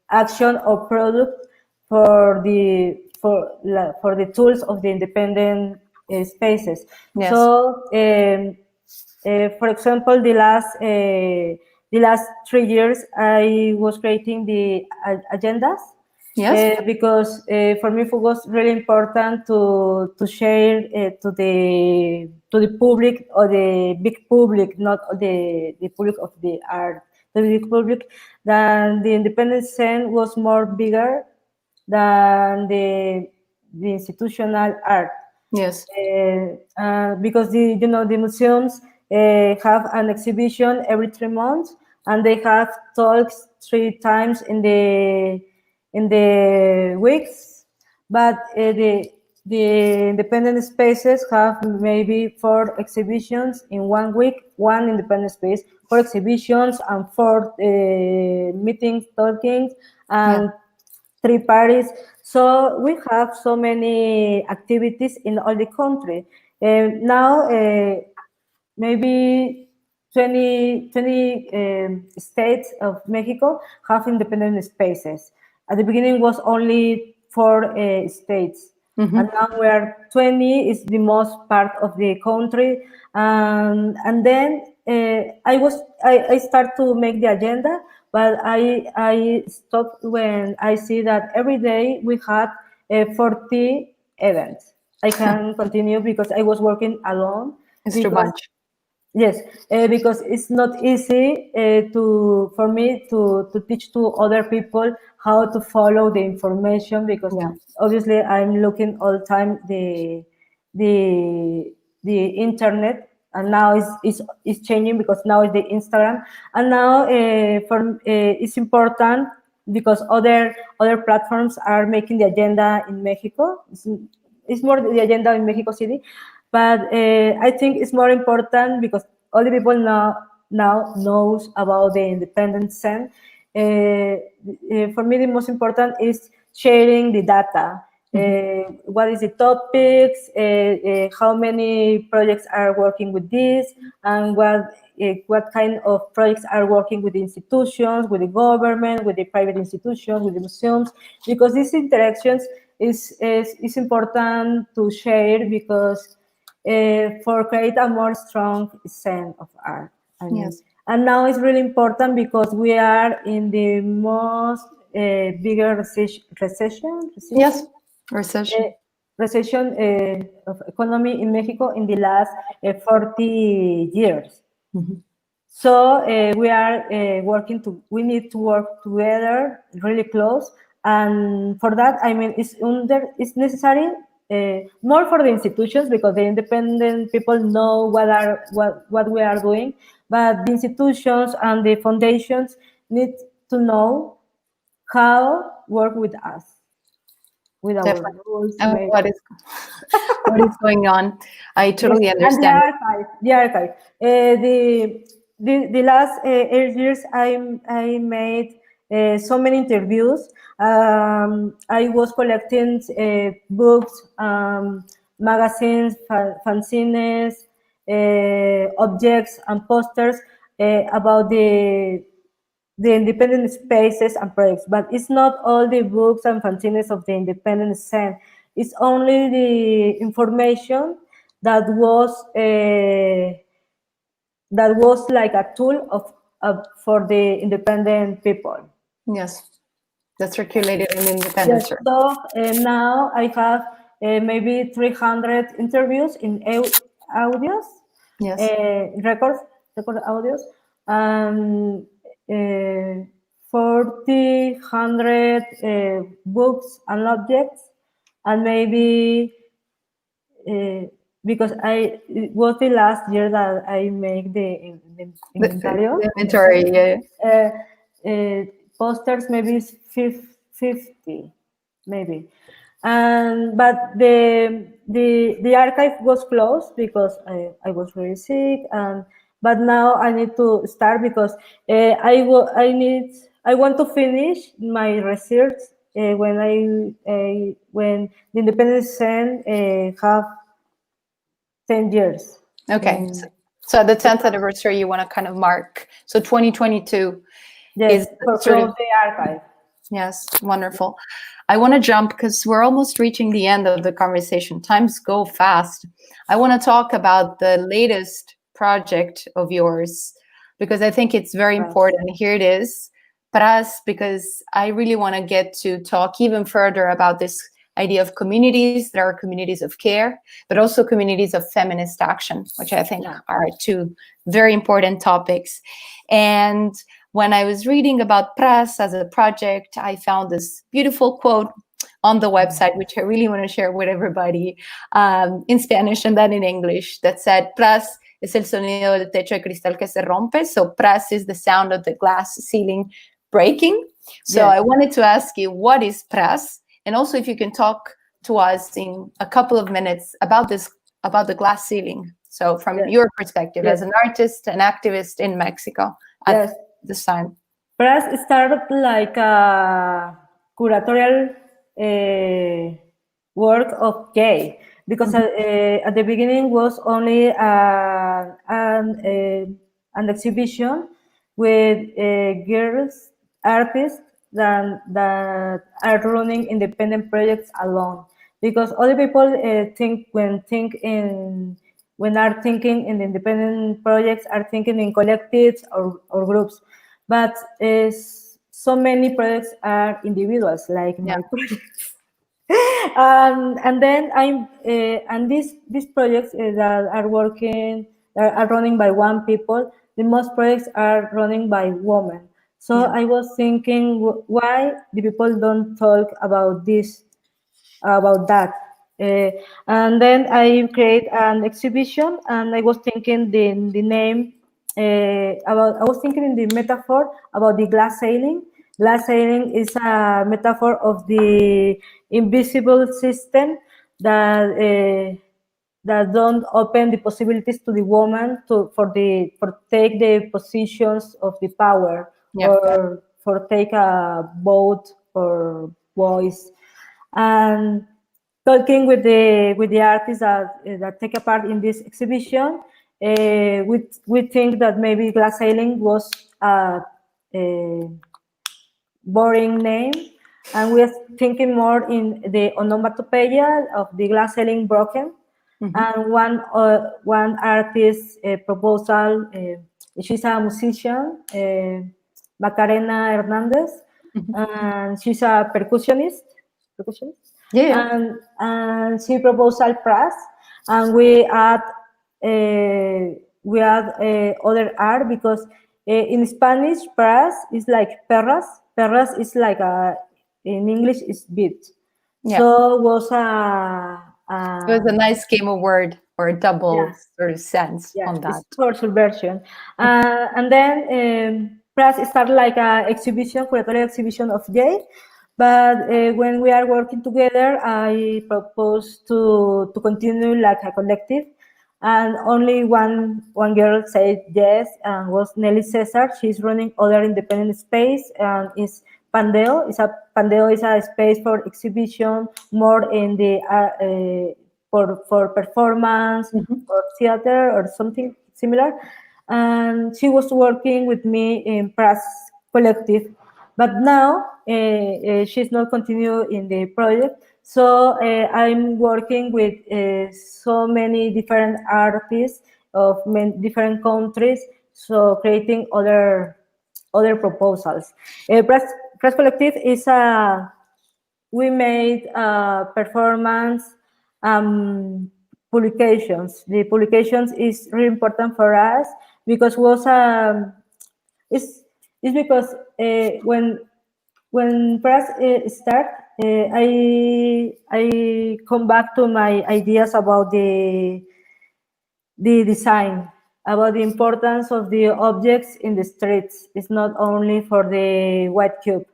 action or product for the tools of the independent spaces. Yes. So, for example, the last 3 years, I was creating the agendas Yes. Because for me it was really important to share to the public, or the big public, not the public of the art, the big public, that the independent scene was more bigger than the institutional art. Yes. Because the museums have an exhibition every 3 months, and they have talks 3 times in the weeks, but the independent spaces have maybe 4 exhibitions in 1 week, 1 independent space, 4 exhibitions, and 4 meetings, talking, and 3 parties. So we have so many activities in all the country. Now, maybe 20 states of Mexico have independent spaces. At the beginning was only 4 states. And now we're 20 is the most part of the country. And then I start to make the agenda, but I stopped when I see that every day we had 40 events. I can continue because I was working alone. It's too much. Yes, because it's not easy for me to teach to other people how to follow the information, because obviously I'm looking all the time the internet, and now it's changing because now it's the Instagram, and now it's important because other platforms are making the agenda in Mexico. It's more the agenda in Mexico City, but I think it's more important because all the people now knows about the independent scene. For me, the most important is sharing the data. What is the topics? How many projects are working with this, and what kind of projects are working with the institutions, with the government, with the private institutions, with the museums? Because these interactions is important to share, because for create a more strong scene of art. I mean, and now it's really important because we are in the most bigger recession. Yes, recession. Recession of economy in Mexico in the last 40 years. So we are we need to work together really close, and for that, I mean, it's necessary more for the institutions, because the independent people know what we are doing, but the institutions and the foundations need to know how work with us, with our rules. And what is going on? I totally understand. And the archive. The last 8 years, I made so many interviews. I was collecting books, magazines, fanzines, objects, and posters about the independent spaces and projects. But it's not all the books and fanzines of the independent scene. It's only the information that was like a tool for the independent people. Yes, that's circulated in independence. Yes, so now I have maybe 300 interviews in audios, record audios, and 100 books and objects, and maybe because it was the last year that I make the inventory. Posters, maybe 50, maybe. But the archive was closed because I was really sick, but now I need to start because I want to finish my research when the independent scene have 10 years. Okay, so the 10th anniversary you want to kind of mark. So 2022 is sort of the archive. Yes, wonderful. I want to jump because we're almost reaching the end of the conversation. Times go fast. I want to talk about the latest project of yours because I think it's very important. Here it is, Pras because I really want to get to talk even further about this idea of communities. There are communities of care, but also communities of feminist action, which I think are two very important topics. And when I was reading about Pras as a project, I found this beautiful quote on the website, which I really want to share with everybody, in Spanish and then in English, that said, Pras es el sonido del techo de cristal que se rompe. So Pras is the sound of the glass ceiling breaking. So I wanted to ask you, what is Pras? And also if you can talk to us in a couple of minutes about the glass ceiling. So from your perspective as an artist, an activist in Mexico at this time. Pras started like a curatorial work of gay, because at the beginning was only an exhibition with girls artists that are running independent projects alone, because other people thinking in independent projects are thinking in collectives or groups, but so many projects are individuals, like my projects. And then these projects that are running by one people. The most projects are running by women. So I was thinking, why the people don't talk about this, about that? And then I create an exhibition, and I was thinking the name I was thinking in the metaphor about the glass ceiling. Glass ceiling is a metaphor of the invisible system that don't open the possibilities to the woman for take the positions of the power, or for take a vote or voice. And talking with the artists that take a part in this exhibition, we think that maybe glass ceiling was a boring name, and we are thinking more in the onomatopoeia of the glass ceiling broken. And one artist proposal, she's a musician, Macarena Hernandez, and she's a percussionist. And she proposed Pras, and we add other art, because in Spanish Pras is like perras. Perras is like in English is beat. So it was it was a nice game of word, or a double sort of sense on that. It's torture version. And then Pras started like a exhibition, curatorial exhibition of gay. But when we are working together, I proposed to continue like a collective, and only one girl said yes, and was Nelly Cesar. She's running other independent space, and is Pandeo. Pandeo is a space for exhibition, more in the for performance or theater or something similar. And she was working with me in Pras Collective. But now she's not continue in the project. So I'm working with so many different artists of different countries, so creating other proposals. Press Collective is we made performance publications. The publications is really important for us, because it's because when press start, I come back to my ideas about the design, about the importance of the objects in the streets. It's not only for the white cube.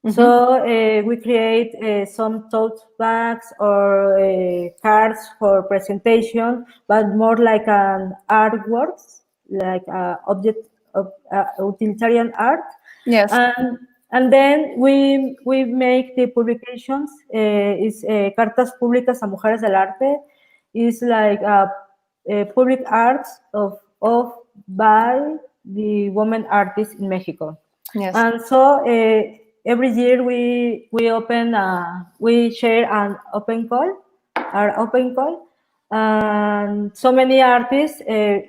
So we create some tote bags or cards for presentation, but more like an artworks, like object of utilitarian art. Yes. And then we make the publications. Is Cartas Públicas a Mujeres del Arte. Is like public arts of by the women artists in Mexico. Yes. And so every year we open we share an open call, And so many artists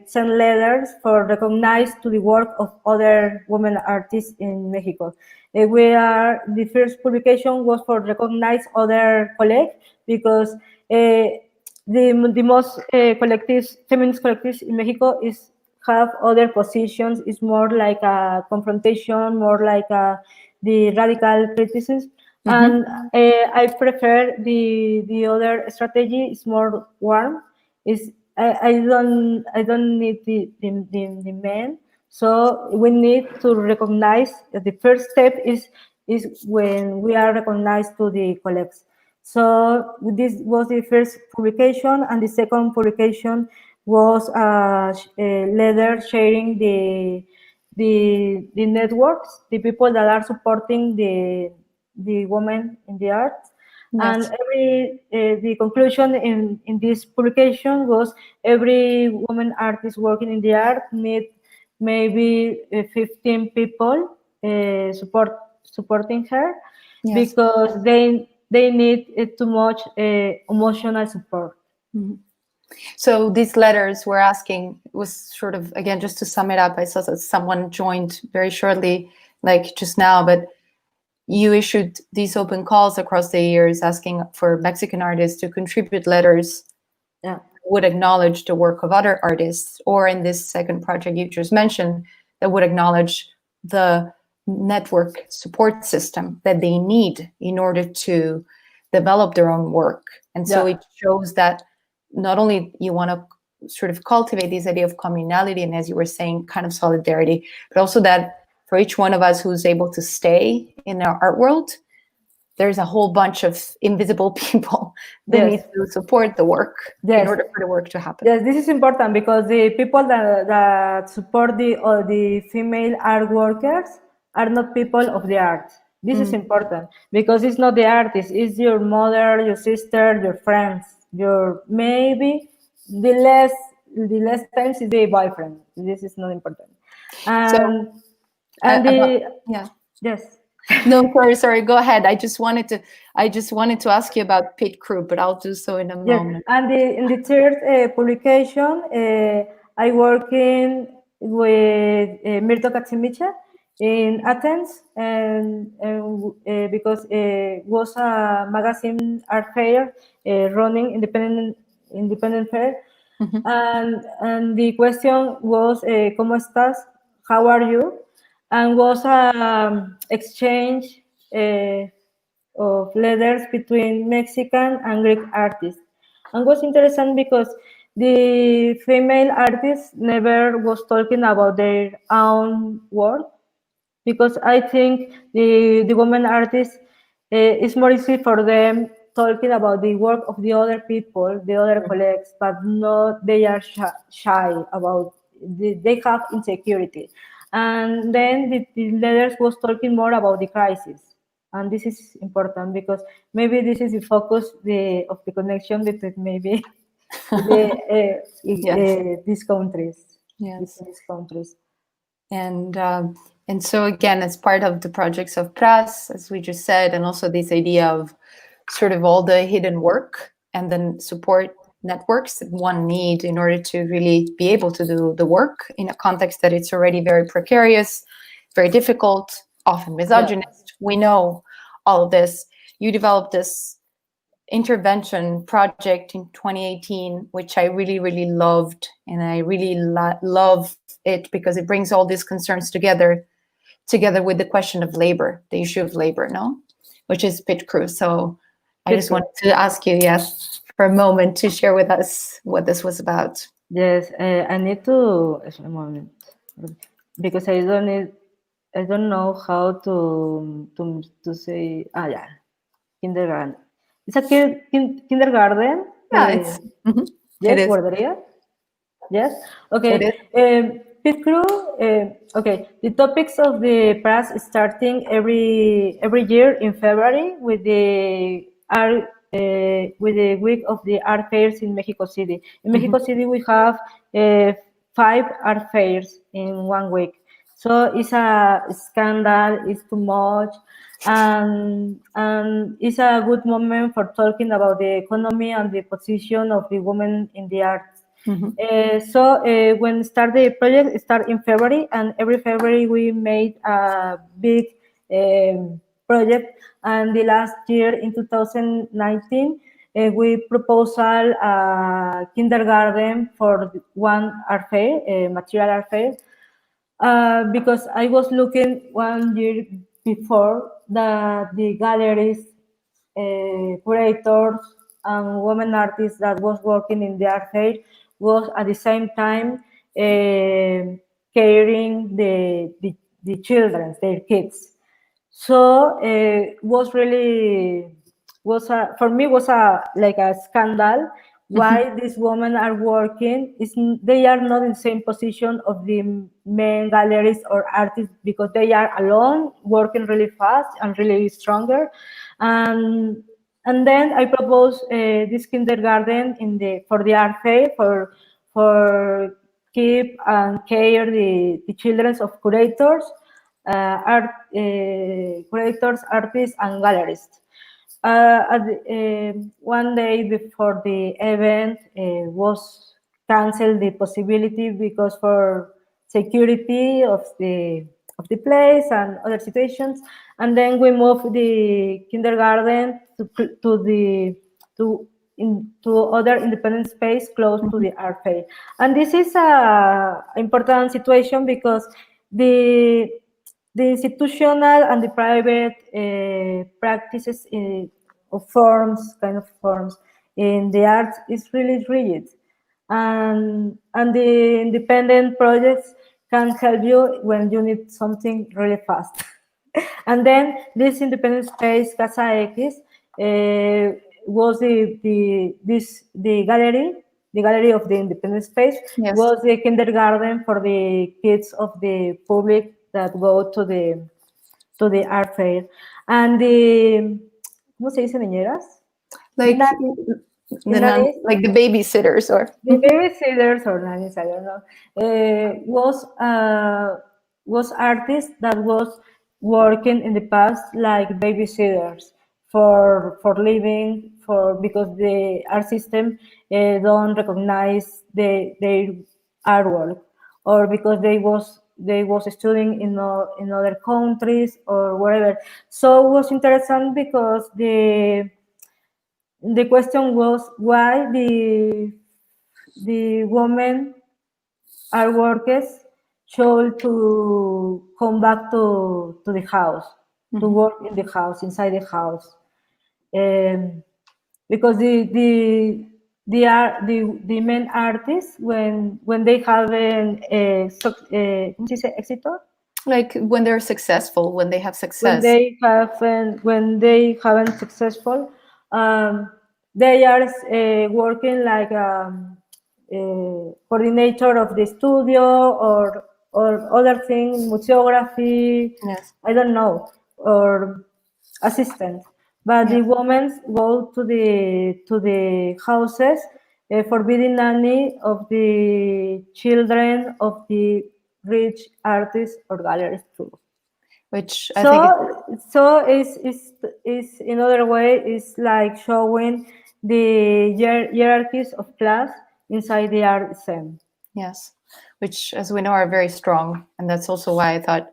send letters for recognize to the work of other women artists in Mexico. The first publication was for recognize other colleagues because the most collectives, feminist collectives in Mexico is have other positions. It's more like a confrontation, more like the radical criticism. And I prefer the other strategy. Is more warm. Is I don't need the men. So we need to recognize that the first step is when we are recognized to the colleagues. So this was the first publication, and the second publication was a letter sharing the networks, the people that are supporting the women in the arts. Yes. And the conclusion in this publication was every woman artist working in the art need maybe 15 people supporting her. Yes. Because they need too much emotional support. So these letters were asking, was sort of, again, just to sum it up, I saw that someone joined very shortly, like just now, but you issued these open calls across the years asking for Mexican artists to contribute letters that would acknowledge the work of other artists, or in this second project you just mentioned, that would acknowledge the network support system that they need in order to develop their own work. And so it shows that not only you want to sort of cultivate this idea of communality and, as you were saying, kind of solidarity, but also that for each one of us who's able to stay in our art world, there's a whole bunch of invisible people that need to support the work in order for the work to happen. Yes, this is important because the people that support the female art workers are not people of the art. This is important because it's not the artist, it's your mother, your sister, your friends, your maybe the less times is the boyfriend. This is not important. Yes. No, sorry. Go ahead. I just wanted to ask you about Pit Crew, but I'll do so in a moment. And in the third publication, I working with Mirto Katsimicha in Athens, and because was a magazine art fair running independent fair, and the question was ¿Cómo estás? How are you? And was exchange of letters between Mexican and Greek artists. And was interesting because the female artists never was talking about their own work, because I think the women artists it's more easy for them talking about the work of the other people, the other colleagues, but not they are shy about they have insecurity. And then the letters was talking more about the crisis. And this is important because maybe this is the focus of the connection between maybe these countries. Yes. These countries. And so again, as part of the projects of Pras, as we just said, and also this idea of sort of all the hidden work and then support networks that one need in order to really be able to do the work in a context that it's already very precarious, very difficult, often misogynist. We know all of this. You developed this intervention project in 2018, which I really, really loved. And I really love it because it brings all these concerns together with the question of labor, the issue of labor, which is Pit Crew. So I just wanted to ask you, for a moment to share with us what this was about. Yes, I need to a moment because I don't know how to say kindergarten. It's a kindergarten. It's yes, it is. guardería. Yes. Okay. Pit Crew. Okay. The topics of the Pras starting every year in February with the week of the art fairs in Mexico City. In Mexico City, we have 5 art fairs in 1 week. So it's a scandal, it's too much, and it's a good moment for talking about the economy and the position of the women in the arts. So when start the project, start in February, and every February we made a big project. And the last year in 2019, we proposal a kindergarten for one art fair, material art fair, because I was looking 1 year before that the galleries, curators, and women artists that was working in the art fair was at the same time caring the children, their kids. So was really for me was a like a scandal why these women are working. They are not in the same position of the men galleries or artists because they are alone working really fast and really stronger. And then I propose this kindergarten for the art fair for keep and care the children of curators, curators, artists, and gallerists. One day before the event was canceled the possibility because for security of the place and other situations, and then we moved the kindergarten to other independent space close to the art fair. And this is a important situation because the institutional and the private practices of kind of forms in the arts is really rigid, and the independent projects can help you when you need something really fast. And then this independent space, Casa X, was the gallery of the independent space. Yes. Was the kindergarten for the kids of the public that go to the art fair. And ¿cómo se dice niñeras? Like like the babysitters or the babysitters or nannies, I don't know, was artists that was working in the past like babysitters for living because the art system don't recognize their artwork, or because they was studying in other countries or wherever. So it was interesting because the question was why the women art workers should to come back to the house, to work in the house, inside the house, because the men artists when they haven't ¿cómo se dice éxito? Like when they're successful, when they have success. When they haven't successful, they are working like coordinator of the studio or other thing, museography. Yes. I don't know, or assistant. But the women go to the houses, forbidding nanny of the children of the rich artists or galleries too. Which I think is in other way is like showing the hierarchies of class inside the art scene. Yes, which as we know are very strong, and that's also why I thought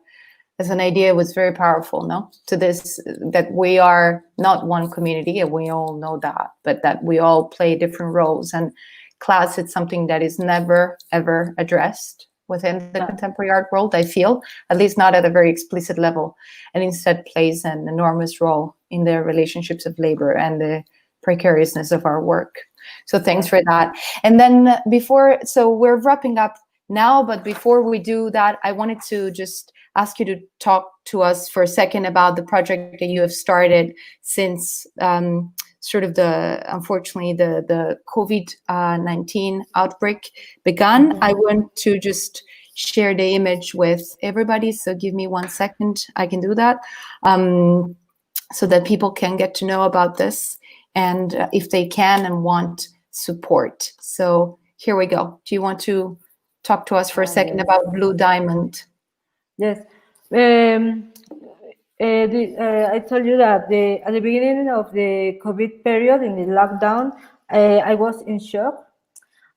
as an idea was very powerful, no? To this, that we are not one community, and we all know that, but that we all play different roles, and class is something that is never ever addressed within the contemporary art world, I feel, at least not at a very explicit level, and instead plays an enormous role in the relationships of labor and the precariousness of our work. So thanks for that. And then so we're wrapping up now, but before we do that, I wanted to just ask you to talk to us for a second about the project that you have started since sort of unfortunately the COVID-19 outbreak began. I want to just share the image with everybody. So give me 1 second. I can do that so that people can get to know about this and if they can and want support. So here we go. Do you want to talk to us for a second about Blue Diamond? Yes. I told you that at the beginning of the COVID period in the lockdown, I was in shock,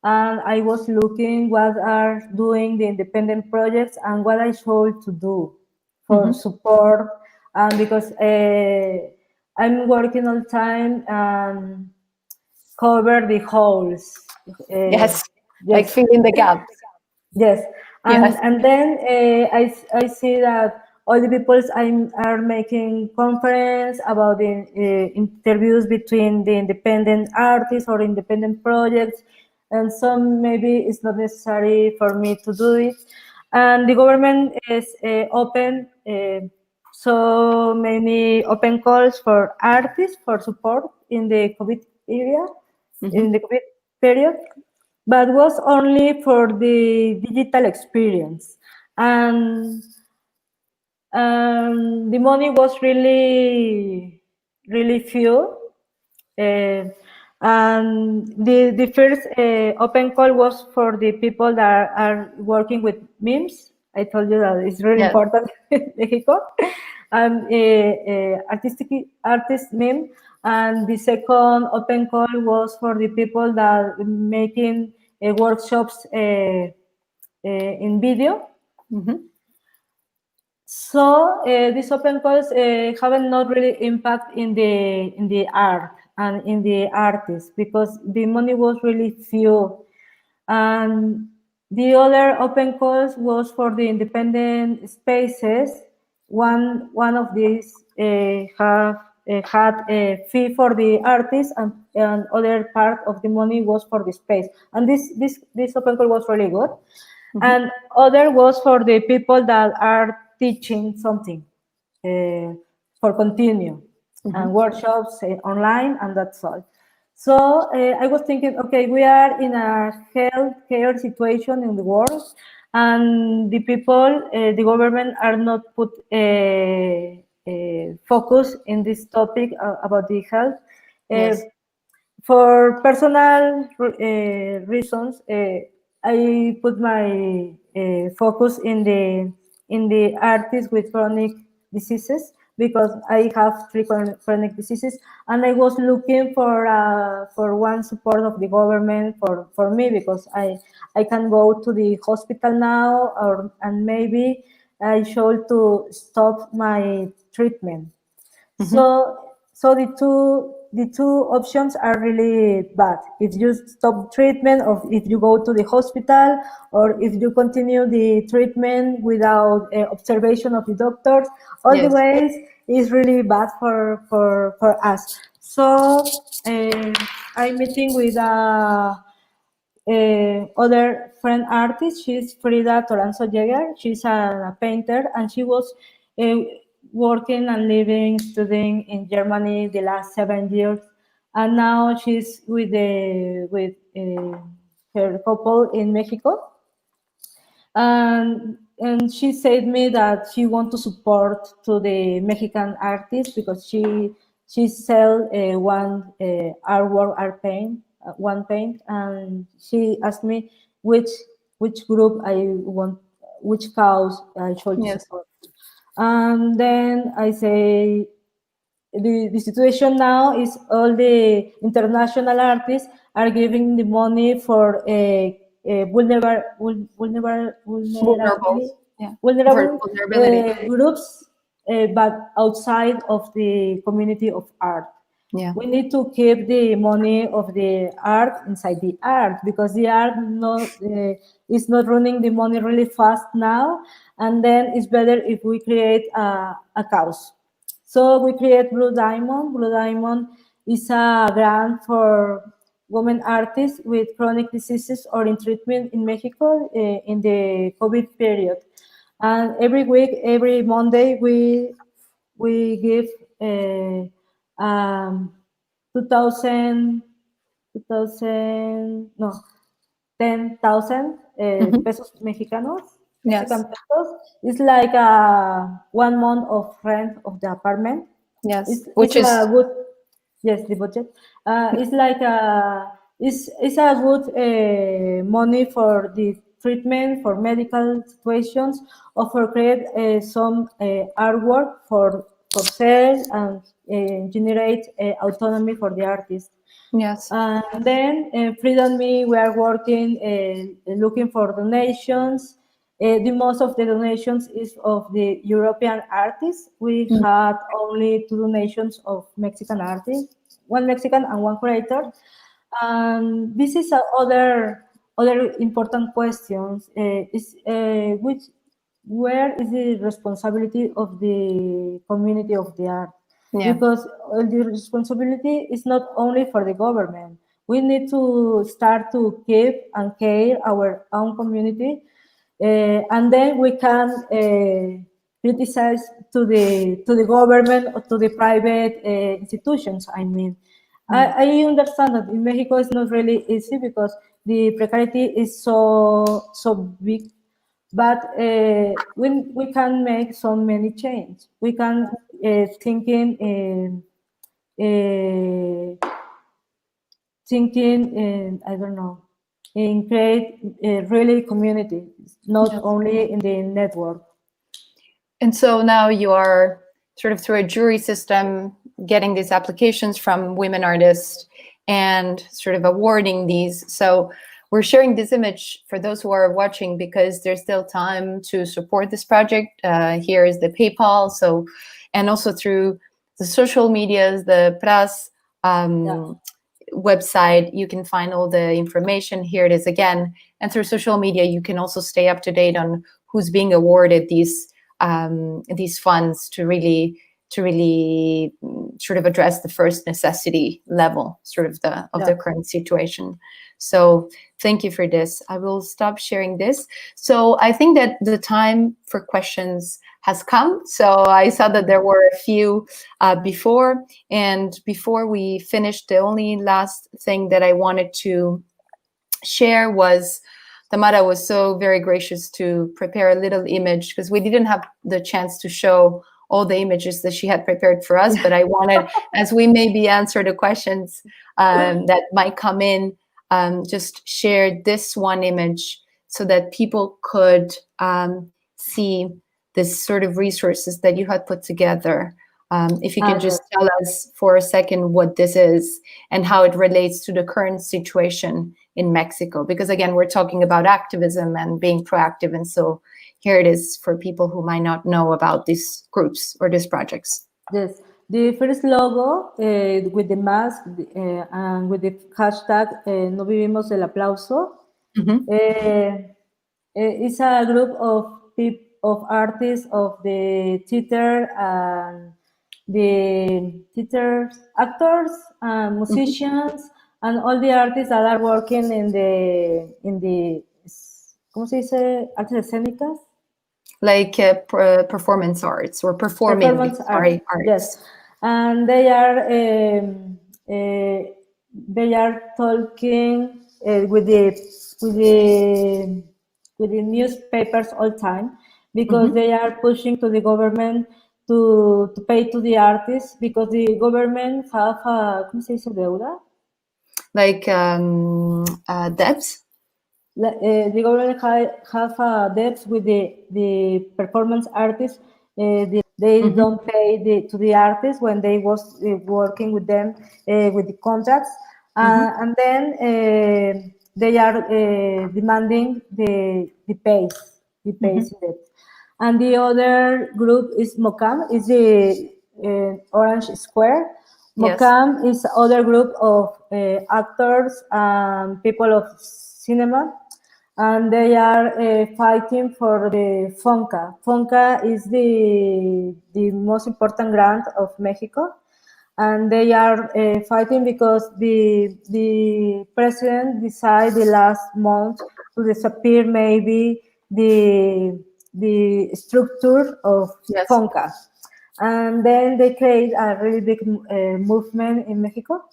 and I was looking what are doing the independent projects and what I should to do for support, and because I'm working all the time and cover the holes. Yes, like Yes. filling the gaps. Yes, Yes. and then I see that all the people are making conference about the interviews between the independent artists or independent projects, and some maybe it's not necessary for me to do it, and the government is open so many open calls for artists for support in the COVID area, in the COVID period, but was only for the digital experience. And the money was really few. Uh, and the first open call was for the people that are working with memes. I told you that it's really Yes. important in Mexico. And artist meme. And the second open call was for the people that making workshops in video. So these open calls haven't not really impact in the art and in the artists because the money was really few, and the other open calls was for the independent spaces. One of these have had a fee for the artist, and other part of the money was for the space. And this open call was really good. And other was for the people that are teaching something for continue and workshops online, and that's all. So I was thinking, okay, we are in a healthcare situation in the world, and the people, the government are not put focus in this topic about the health. Yes. For personal reasons, I put my focus in the artists with chronic diseases because I have three chronic diseases, and I was looking for one support of the government for me because I can go to the hospital now, and maybe I should to stop my treatment. So the two options are really bad. If you stop treatment, or if you go to the hospital, or if you continue the treatment without observation of the doctors, all the Yes. ways is really bad for us. So I'm meeting with other friend artist. She's Frida Toranzo Jäger. She's a painter, and she was uh, working and living, studying in Germany the last 7 years, and now she's with her couple in Mexico. And she said me that she want to support to the Mexican artist because she sell one artwork, one paint, and she asked me which group I want, which cause I should Yes. support. And then I say the situation now is all the international artists are giving the money for Vulnerable. Yeah. For vulnerable vulnerability. groups, but outside of the community of art. Yeah. We need to keep the money of the art inside the art because the art is not running the money really fast now, and then it's better if we create a cause. So we create Blue Diamond. Blue Diamond is a grant for women artists with chronic diseases or in treatment in Mexico in the COVID period. And every week, every Monday, we give um, 2000, 2000, no, 10,000 pesos Mexicanos, Yes. Mexican pesos. It's like 1 month of rent of the apartment. Yes. It's Which is a good, yes, the budget. It's like it's a good money for the treatment, for medical situations, or for create some artwork for sale and generate autonomy for the artist. Yes. And then Freedom Me, we are working, looking for donations. The most of the donations is of the European artists. We had only 2 donations of Mexican artists, 1 Mexican and 1 curator. And this is other important questions. Where is the responsibility of the community of the art? Yeah. Because the responsibility is not only for the government. We need to start to keep and care our own community, and then we can criticize to the government or to the private institutions. I mean, I understand that in Mexico it's not really easy because the precarity is so big, but we can make so many change. We can thinking in I don't know, in create really community, not only in the network. And so now you are sort of through a jury system getting these applications from women artists and sort of awarding these. So we're sharing this image for those who are watching because there's still time to support this project. Here is the PayPal. So, and also through the social medias, the press website, you can find all the information. Here it is again. And through social media, you can also stay up to date on who's being awarded these funds to really sort of address the first necessity level, sort of the current situation. So thank you for this. I will stop sharing this. So I think that the time for questions has come. So I saw that there were a few before, and before we finish, the only last thing that I wanted to share was Tamara was so very gracious to prepare a little image because we didn't have the chance to show all the images that she had prepared for us, but I wanted, as we maybe answer the questions that might come in, just share this one image so that people could see this sort of resources that you had put together. If you can just tell us for a second what this is and how it relates to the current situation in Mexico, because again, we're talking about activism and being proactive. And so here it is for people who might not know about these groups or these projects. Yes, the first logo with the mask and with the hashtag No Vivimos el Aplauso. It's a group of artists of the theater and the theater actors and musicians and all the artists that are working in the ¿cómo se dice? Artes escénicas. Like performance arts or performing arts. Yes, and they are talking with the newspapers all time because they are pushing to the government to pay to the artists because the government have a ¿cómo se dice deuda? Like debts. The government have debts with the performance artists. They don't pay to the artists when they was working with them with the contracts, and then they are demanding the pays in debt. And the other group is MOCAM, is the Orange Square. MOCAM is other group of actors and people of cinema, and they are fighting for the FONCA. FONCA is the most important grant of Mexico, and they are fighting because the president decided the last month to disappear maybe the structure of FONCA. And then they create a really big movement in Mexico.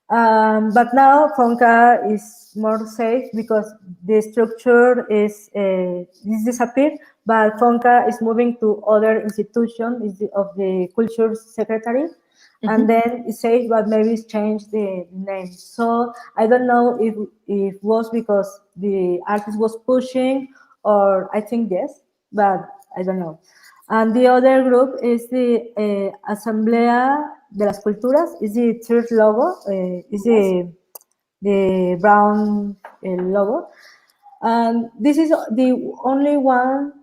But now FONCA is more safe because the structure is disappeared, but FONCA is moving to other institutions of the culture secretary, and then it says, but maybe it's changed the name. So I don't know if it was because the artist was pushing, or I think yes, but I don't know. And the other group is the Asamblea de las Culturas, is the third logo, is the brown logo. And this is the only one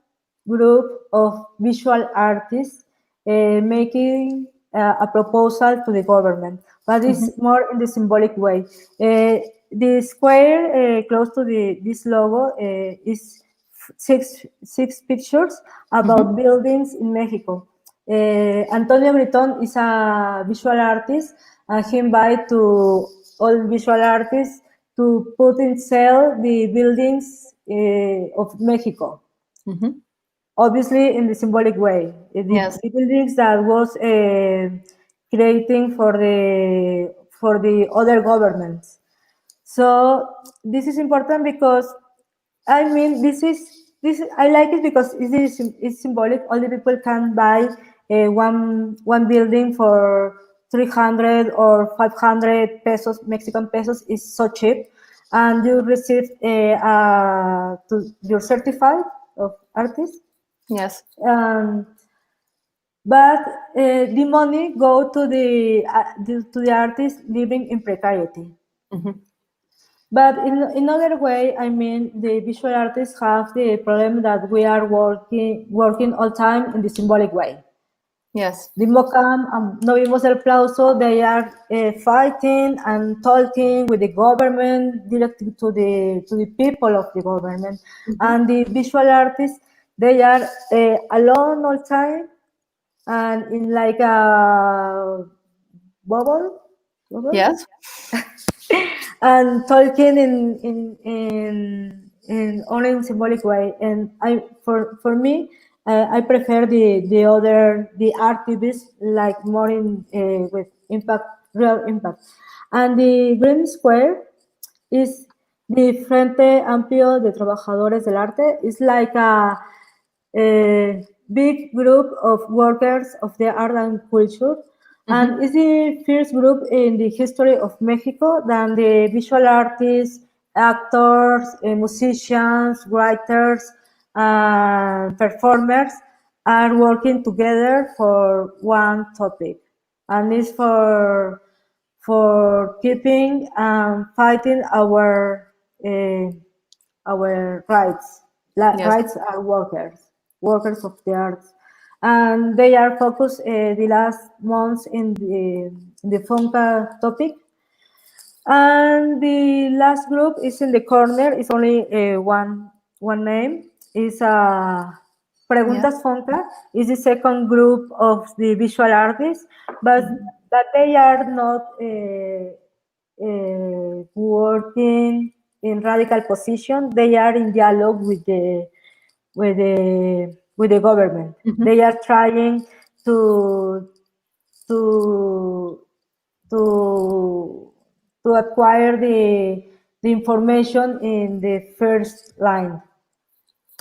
group of visual artists making a proposal to the government, but it's more in the symbolic way. The square close to this logo is six pictures about buildings in Mexico. Antonio Briton is a visual artist, and he invited to all visual artists to put in sale the buildings of Mexico. Obviously, in the symbolic way, the buildings that was creating for the other governments. So this is important because I mean this I like it because it's symbolic. All the people can buy one building for 300 or 500 pesos, Mexican pesos. Is so cheap, and you receive your certified of artist. Yes. But the money go to the artist living in precarity. But in other way, I mean, the visual artists have the problem that we are working all time in the symbolic way. Yes. The MOCAM, No Vimos el Aplauso, they are fighting and talking with the government, directly to the people of the government. And the visual artists, they are alone all time and in like a bubble. Yes. And talking in only in symbolic way. And for me, I prefer the artivist, like more in with impact, real impact. And the green square is the Frente Amplio de Trabajadores del Arte. It's like a big group of workers of the art and culture. And it's the first group in the history of Mexico that the visual artists, actors, musicians, writers, and performers are working together for one topic. And it's for keeping and fighting our rights. Rights are workers of the arts. And they are focused the last months in the FONCA topic. And the last group is in the corner. It's only one name. It's Preguntas FONCA. Is the second group of the visual artists, but they are not working in radical position. They are in dialogue with the government. They are trying to acquire the information in the first line.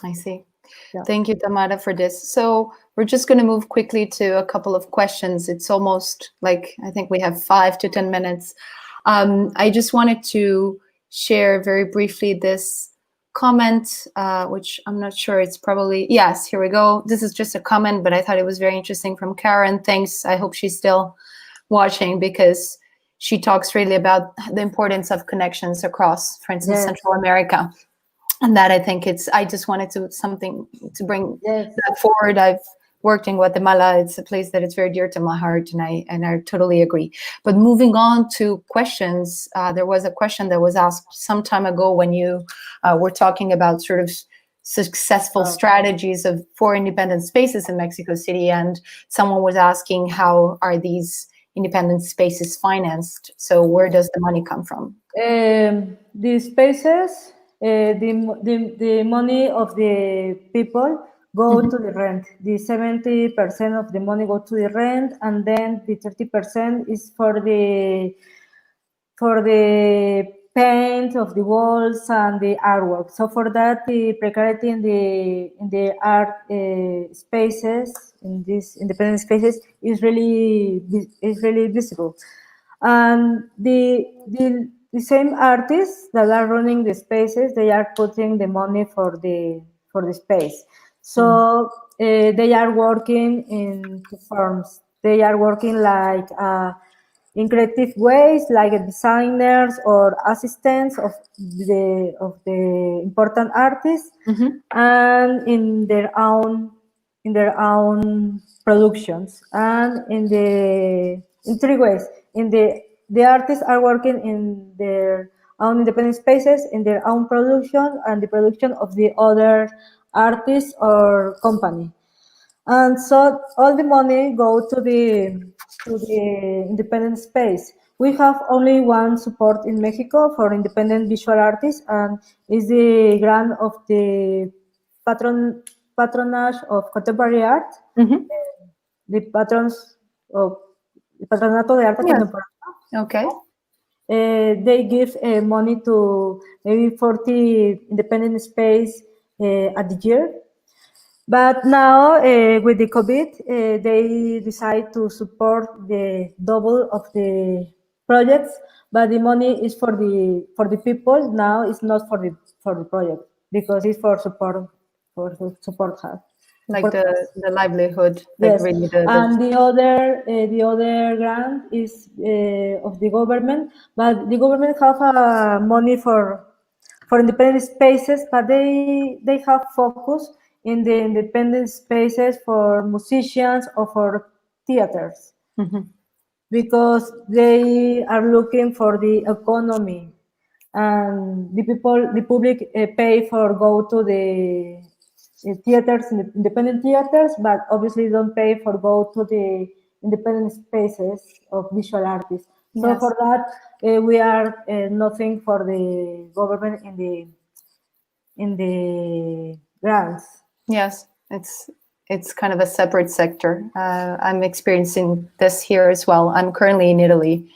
I see. Yeah. Thank you, Tamara, for this. So we're just going to move quickly to a couple of questions. It's almost like, I think we have 5 to 10 minutes. I just wanted to share very briefly this comment, which I'm not sure, it's probably, yes, here we go. This is just a comment, but I thought it was very interesting from Karen. Thanks. I hope she's still watching, because she talks really about the importance of connections across, for instance, Central America. And that, I think I just wanted to bring that forward. I've worked in Guatemala. It's a place that is very dear to my heart, and I totally agree. But moving on to questions, there was a question that was asked some time ago when you were talking about sort of successful strategies for independent spaces in Mexico City, and someone was asking, how are these independent spaces financed? So where does the money come from? The spaces, the money of the people go to the rent. The 70% of the money go to the rent, and then the 30% is for the paint of the walls and the artwork. So for that, the precarity in the art spaces, in these independent spaces, is really visible. And the same artists that are running the spaces, they are putting the money for the space. So they are working in two forms. They are working like in creative ways, like designers or assistants of the important artists, and in their own productions, and in three ways. In the artists are working in their own independent spaces, in their own production, and the production of the other artists or company. And so all the money go to the independent space. We have only one support in Mexico for independent visual artists, and is the grant of the patronage of contemporary art, the patrons of Patronato de Arte Contemporánea. Okay. They give money to maybe 40 independent space at the year. But now, with the COVID, they decide to support the double of the projects, but the money is for the people. Now it's not for the project, because it's for support her. Like the livelihood. Like Yes, really and the other grant is of the government, but the government have money for independent spaces, but they have focus in the independent spaces for musicians or for theaters, because they are looking for the economy, and the public pay for go to the theaters, independent theaters, but obviously don't pay for go to the independent spaces of visual artists. So Yes. for that, we are nothing for the government in the grants. Yes, it's kind of a separate sector. I'm experiencing this here as well. I'm currently in Italy.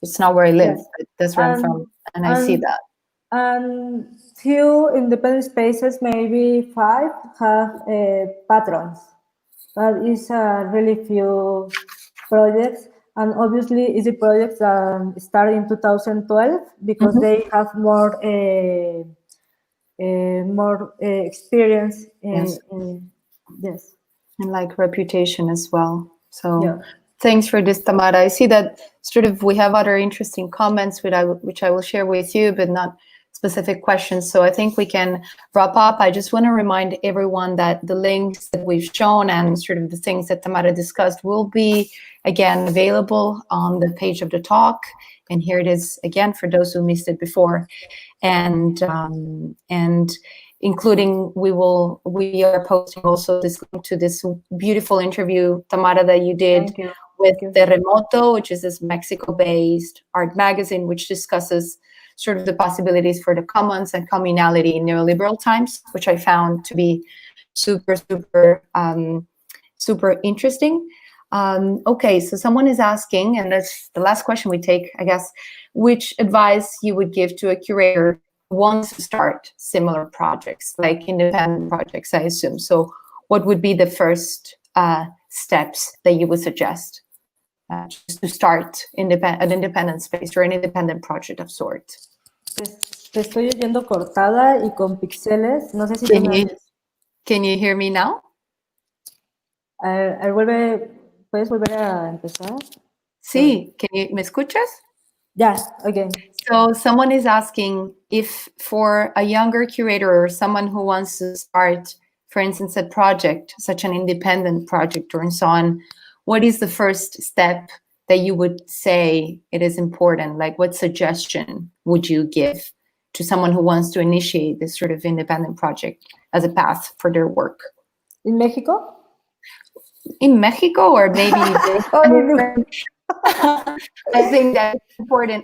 It's not where I live, Yes. but that's where I'm from, and I see that. And few independent spaces, maybe 5, have patrons, but it's really few projects. And obviously, it's the projects that started in 2012, because they have more experience Yes. yes. And like reputation as well. So Yeah. thanks for this, Tamara. I see that sort of we have other interesting comments which I will share with you, but not specific questions. So I think we can wrap up. I just want to remind everyone that the links that we've shown and sort of the things that Tamara discussed will be again available on the page of the talk. And here it is again for those who missed it before. And including we are posting also this link to this beautiful interview, Tamara, that you did with Terremoto, which is this Mexico-based art magazine, which discusses sort of the possibilities for the commons and communality in neoliberal times, which I found to be super interesting. Okay, so someone is asking, and that's the last question we take, I guess, which advice you would give to a curator who wants to start similar projects, like independent projects, I assume. So what would be the first steps that you would suggest just to start an independent space or an independent project of sort? Te estoy oyendo cortada y con píxeles. No sé si Can you hear me now? ¿Puedes volver a empezar? Sí, ¿me escuchas? Yeah, again. So someone is asking if for a younger curator or someone who wants to start, for instance, a project, such an independent project or so on, what is the first step that you would say it is important? Like what suggestion would you give to someone who wants to initiate this sort of independent project as a path for their work? In Mexico? In Mexico, or maybe I think that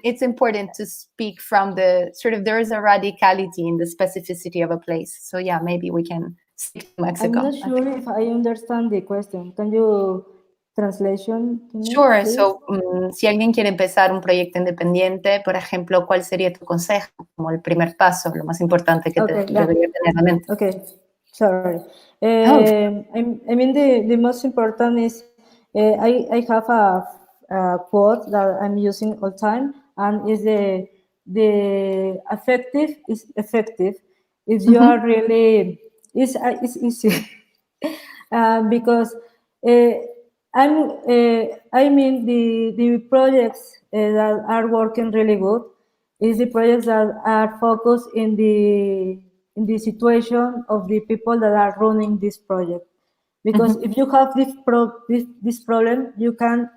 it's important to speak from the sort of, there is a radicality in the specificity of a place. So yeah, maybe we can stick to Mexico. I'm not sure if I understand the question. Can you translation to me, Sure. please? So, si alguien quiere empezar un proyecto independiente, por ejemplo, ¿cuál sería tu consejo como el primer paso, lo más importante que Okay, yeah. debería tener en mente? Okay, sorry. Oh, I mean, the most important is I have a quote that I'm using all the time, and is the effective is effective if you are really it's easy because I mean the projects that are working really good is the projects that are focused in the situation of the people that are running this project. Because if you have this problem, you can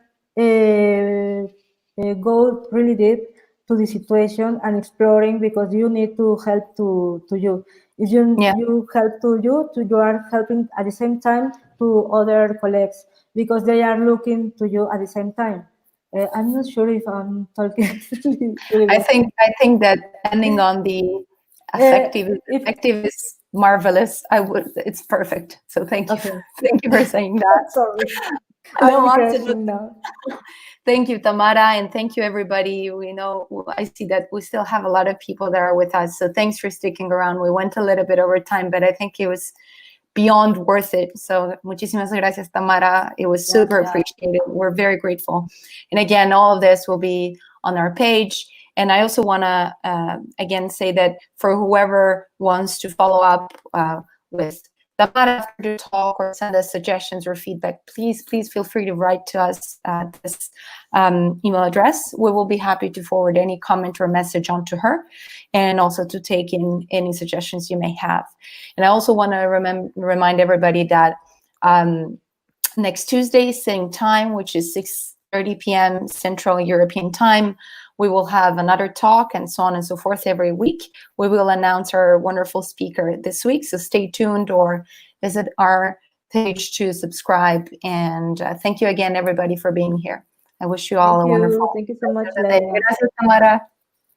go really deep to the situation and exploring, because you need to help to you. If yeah. you help to you are helping at the same time to other colleagues, because they are looking to you at the same time. I'm not sure if I'm talking really I well. think that ending on the effective is marvelous. It's perfect. So thank you. Okay. Thank you for saying that. Sorry, No, I'm absolutely. crashing now. Thank you, Tamara, and thank you, everybody. I see that we still have a lot of people that are with us, so thanks for sticking around. We went a little bit over time, but I think it was beyond worth it. So muchísimas gracias, Tamara. It was super appreciated. We're very grateful. And again, all of this will be on our page. And I also want to, again, say that for whoever wants to follow up with Tamara after the talk or send us suggestions or feedback, please feel free to write to us at this email address. We will be happy to forward any comment or message on to her, and also to take in any suggestions you may have. And I also want to remind everybody that next Tuesday, same time, which is 6:30 p.m. Central European Time, we will have another talk, and so on and so forth every week. We will announce our wonderful speaker this week, so stay tuned or visit our page to subscribe. And thank you again, everybody, for being here. I wish you all a wonderful Thank you so much, day. Ilaria. Gracias, Tamara.